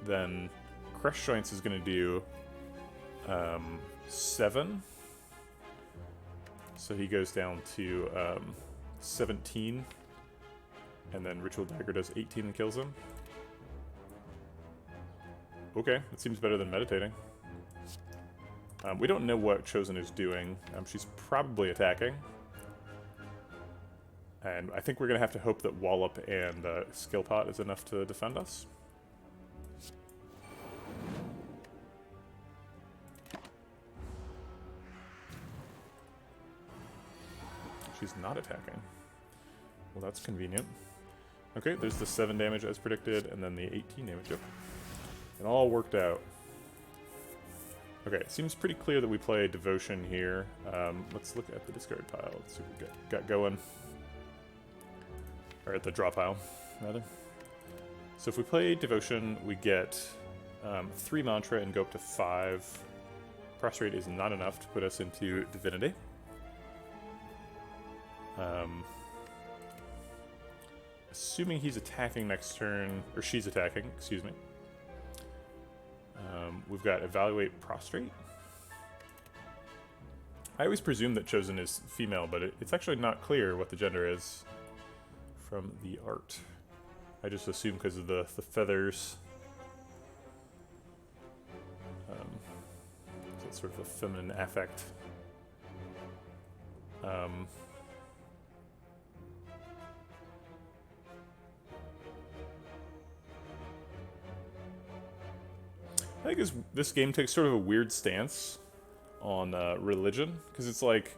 then Crush Joints is going to do 7. So he goes down to 17, and then Ritual Dagger does 18 and kills him. Okay, that seems better than meditating. We don't know what Chosen is doing. She's probably attacking. And I think we're going to have to hope that Wallop and Skill Pot is enough to defend us. She's not attacking. Well, that's convenient. Okay, there's the 7 damage as predicted, and then the 18 damage. Yep. It all worked out. Okay, it seems pretty clear that we play Devotion here. Let's look at the discard pile. Let's see what we got going. Or at the draw pile, rather. So if we play Devotion, we get 3 Mantra and go up to 5. Prostrate is not enough to put us into Divinity. Assuming he's attacking next turn, or she's attacking, excuse me. We've got Evaluate Prostrate. I always presume that Chosen is female, but it's actually not clear what the gender is from the art. I just assume because of the feathers. So it's sort of a feminine affect. I think this game takes sort of a weird stance on religion, because it's like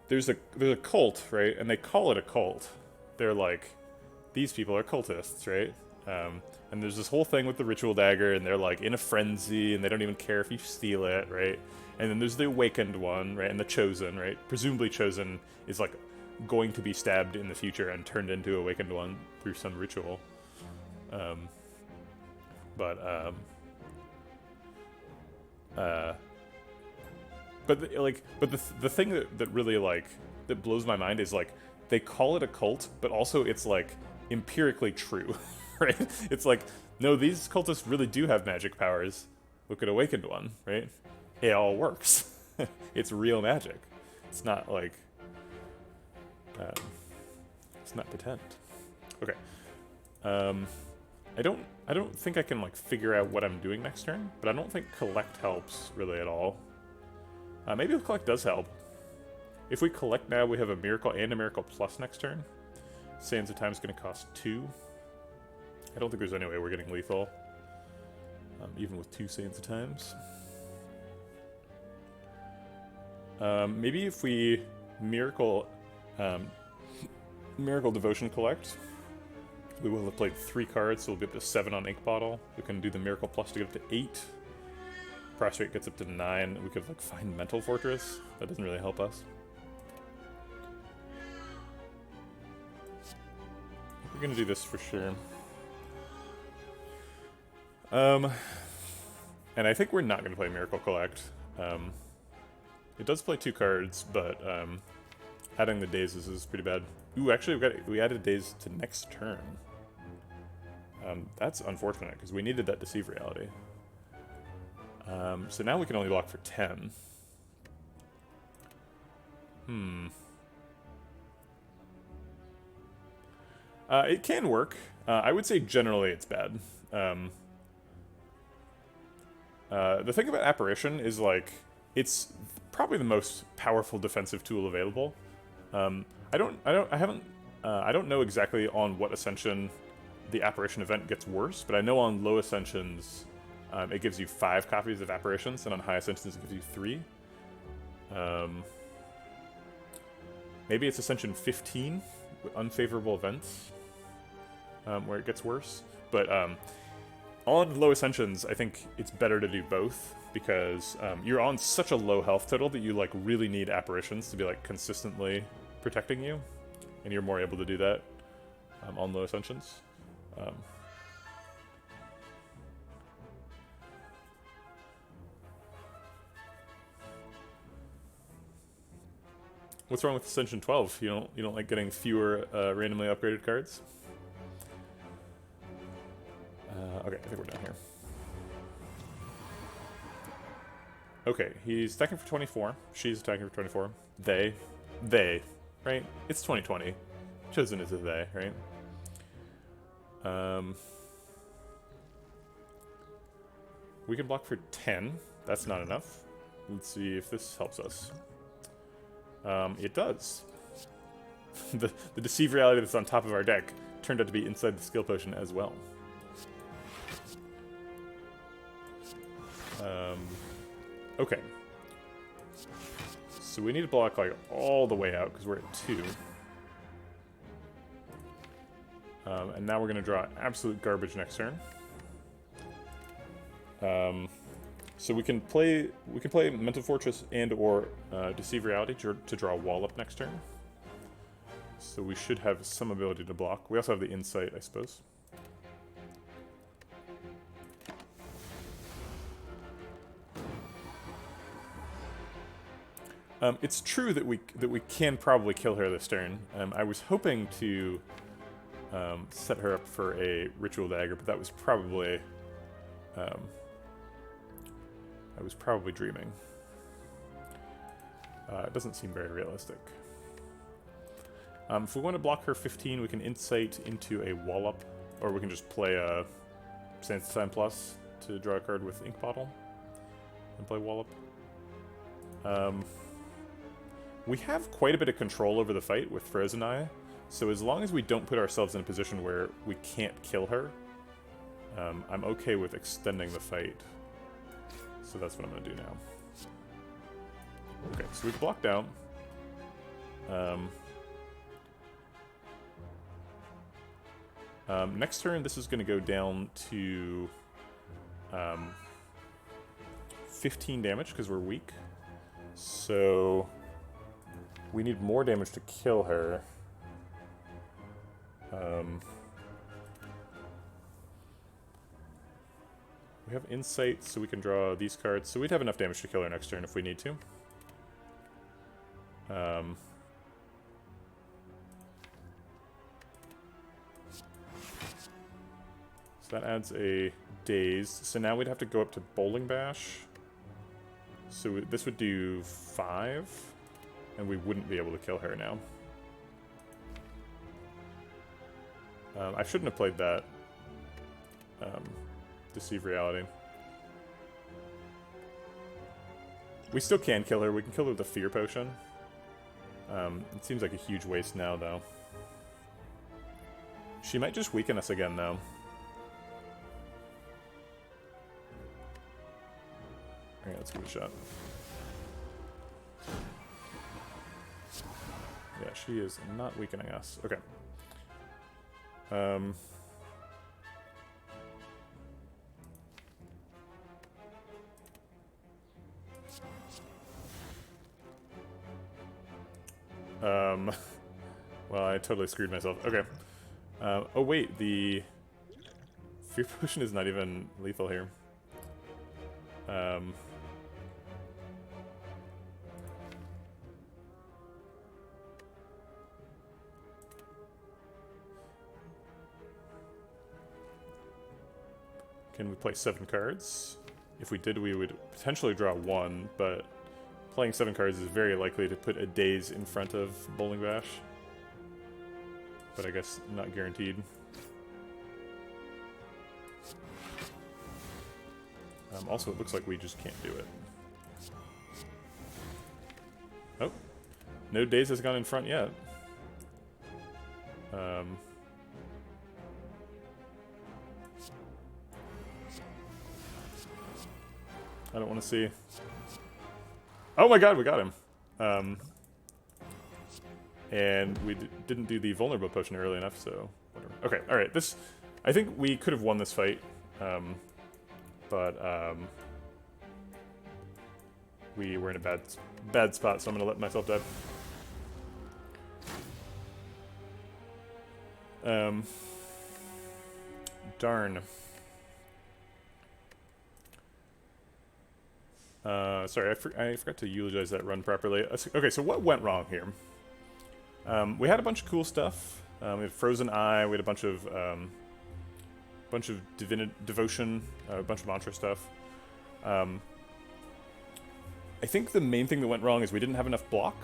there's a cult, right? And they call it a cult. They're like, these people are cultists, right? And there's this whole thing with the ritual dagger, and they're like in a frenzy, and they don't even care if you steal it, right? And then there's the awakened one, right? And the chosen, right? Presumably chosen is like going to be stabbed in the future and turned into awakened one through some ritual. But the thing that really like that blows my mind is like they call it a cult, but also it's like empirically true, right? It's like, no, these cultists really do have magic powers. Look at Awakened One, right? It all works. It's real magic. It's not like it's not pretend. Okay. I don't think I can like figure out what I'm doing next turn, but I don't think collect helps really at all. Maybe the collect does help. If we collect now, we have a miracle and a miracle plus next turn. Sands of Time is going to cost 2. I don't think there's any way we're getting lethal, even with 2 Sands of Times. Maybe if we miracle Devotion collect, we will have played 3 cards, so we'll get up to 7 on Ink Bottle. We can do the Miracle Plus to get up to 8. Prostrate gets up to 9. We could like find Mental Fortress. That doesn't really help us. We're gonna do this for sure. And I think we're not gonna play Miracle Collect. It does play 2 cards, but adding the dazes is pretty bad. Ooh, actually we added daze to next turn. That's unfortunate, because we needed that Deceive Reality. So now we can only block for 10. It can work. I would say generally it's bad. The thing about Apparition is like, it's probably the most powerful defensive tool available. I don't know exactly on what Ascension the Apparition event gets worse, but I know on low Ascensions it gives you 5 copies of Apparitions, and on high Ascensions it gives you 3. Maybe it's Ascension 15, with unfavorable events, where it gets worse. But on low Ascensions, I think it's better to do both, because you're on such a low health total that you like really need Apparitions to be like consistently protecting you, and you're more able to do that on low Ascensions. What's wrong with Ascension 12? You don't like getting fewer randomly upgraded cards? Okay, I think we're done here. Okay, he's attacking for 24. She's attacking for 24. They, right? It's 2020. Chosen is a they, right? We can block for 10. That's not enough. Let's see if this helps us. It does. The Deceive Reality that's on top of our deck turned out to be inside the skill potion as well. Okay. So we need to block like all the way out because we're at 2. And now we're going to draw absolute garbage next turn. So we can play Mental Fortress and or Deceive Reality to draw a wall up next turn. So we should have some ability to block. We also have the Insight, I suppose. It's true that we can probably kill her this turn. I was hoping to set her up for a ritual dagger, but that was probably I was probably dreaming. It doesn't seem very realistic. If we want to block her 15, we can insight into a wallop, or we can just play a Sands Time Plus to draw a card with Ink Bottle and play wallop. We have quite a bit of control over the fight with Frozen Eye, so as long as we don't put ourselves in a position where we can't kill her, I'm okay with extending the fight. So that's what I'm going to do now. Okay, so we've blocked out. Next turn, this is going to go down to 15 damage because we're weak. So we need more damage to kill her. We have insight, so we can draw these cards. So we'd have enough damage to kill her next turn if we need to. So that adds a daze. So now we'd have to go up to Bowling Bash. So this would do 5, and we wouldn't be able to kill her now. I shouldn't have played that. Deceive Reality. We still can kill her. We can kill her with a Fear Potion. It seems like a huge waste now, though. She might just weaken us again, though. Alright, let's give it a shot. Yeah, she is not weakening us. Okay. Well, I totally screwed myself. Okay. Oh wait, the Fear Potion is not even lethal here. Can we play 7 cards? If we did, we would potentially draw 1, but playing 7 cards is very likely to put a daze in front of Bowling Bash. But I guess not guaranteed. Also, it looks like we just can't do it. Oh. No daze has gone in front yet. I don't want to see. Oh my god, we got him. And we didn't do the vulnerable potion early enough, so whatever. Okay, alright, this... I think we could have won this fight. But we were in a bad spot, so I'm going to let myself die. Darn. Sorry, I forgot to eulogize that run properly. Okay, so what went wrong here? We had a bunch of cool stuff. We had Frozen Eye, we had a bunch of devotion, a bunch of mantra stuff. I think the main thing that went wrong is we didn't have enough block.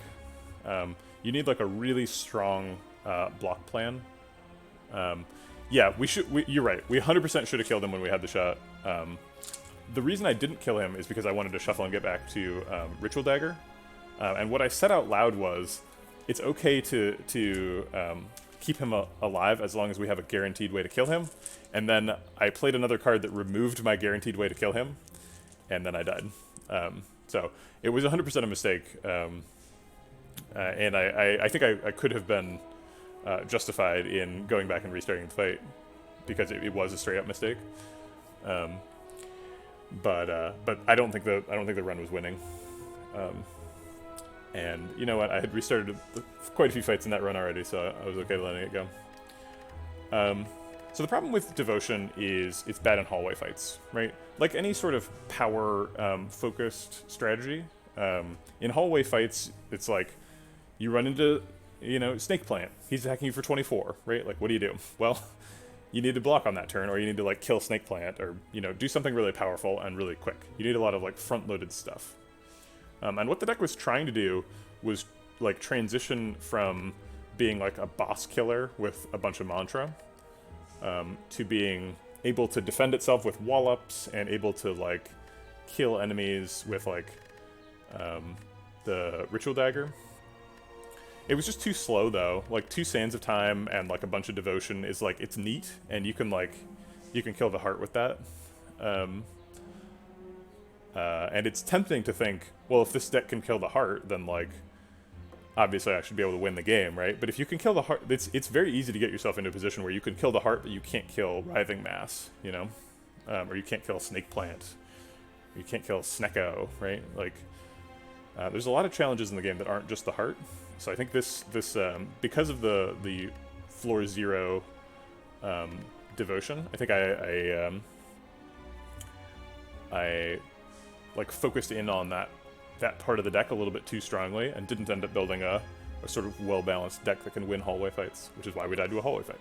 You need like a really strong block plan. Yeah, you're right. We 100% should have killed him when we had the shot. The reason I didn't kill him is because I wanted to shuffle and get back to Ritual Dagger. And what I said out loud was, it's okay to keep him alive as long as we have a guaranteed way to kill him. And then I played another card that removed my guaranteed way to kill him, and then I died. So it was 100% a mistake. And I think I could have been justified in going back and restarting the fight because it was a straight up mistake. But I don't think the run was winning. And you know what? I had restarted quite a few fights in that run already, so I was okay letting it go. So the problem with Devotion is it's bad in hallway fights, right? Like any sort of power focused strategy, In hallway fights, it's like you run into, Snake Plant. He's attacking you for 24, right? Like, what do you do? Well, you need to block on that turn, or you need to like kill Snake Plant, or do something really powerful and really quick. You need a lot of like front-loaded stuff. And what the deck was trying to do was like transition from being like a boss killer with a bunch of mantra to being able to defend itself with wall-ups and able to like kill enemies with like the Ritual Dagger. It was just too slow though. Like 2 Sands of Time and like a bunch of Devotion is like, it's neat, and you can kill the heart with that. And it's tempting to think, well, if this deck can kill the heart, then like obviously I should be able to win the game, right? But if you can kill the heart, it's very easy to get yourself into a position where you can kill the heart, but you can't kill Writhing Mass, or you can't kill Snake Plant, or you can't kill Snecko, right? Like, there's a lot of challenges in the game that aren't just the heart. So I think this because of the floor 0 devotion, I think I like focused in on that part of the deck a little bit too strongly, and didn't end up building a sort of well-balanced deck that can win hallway fights, which is why we died to a hallway fight.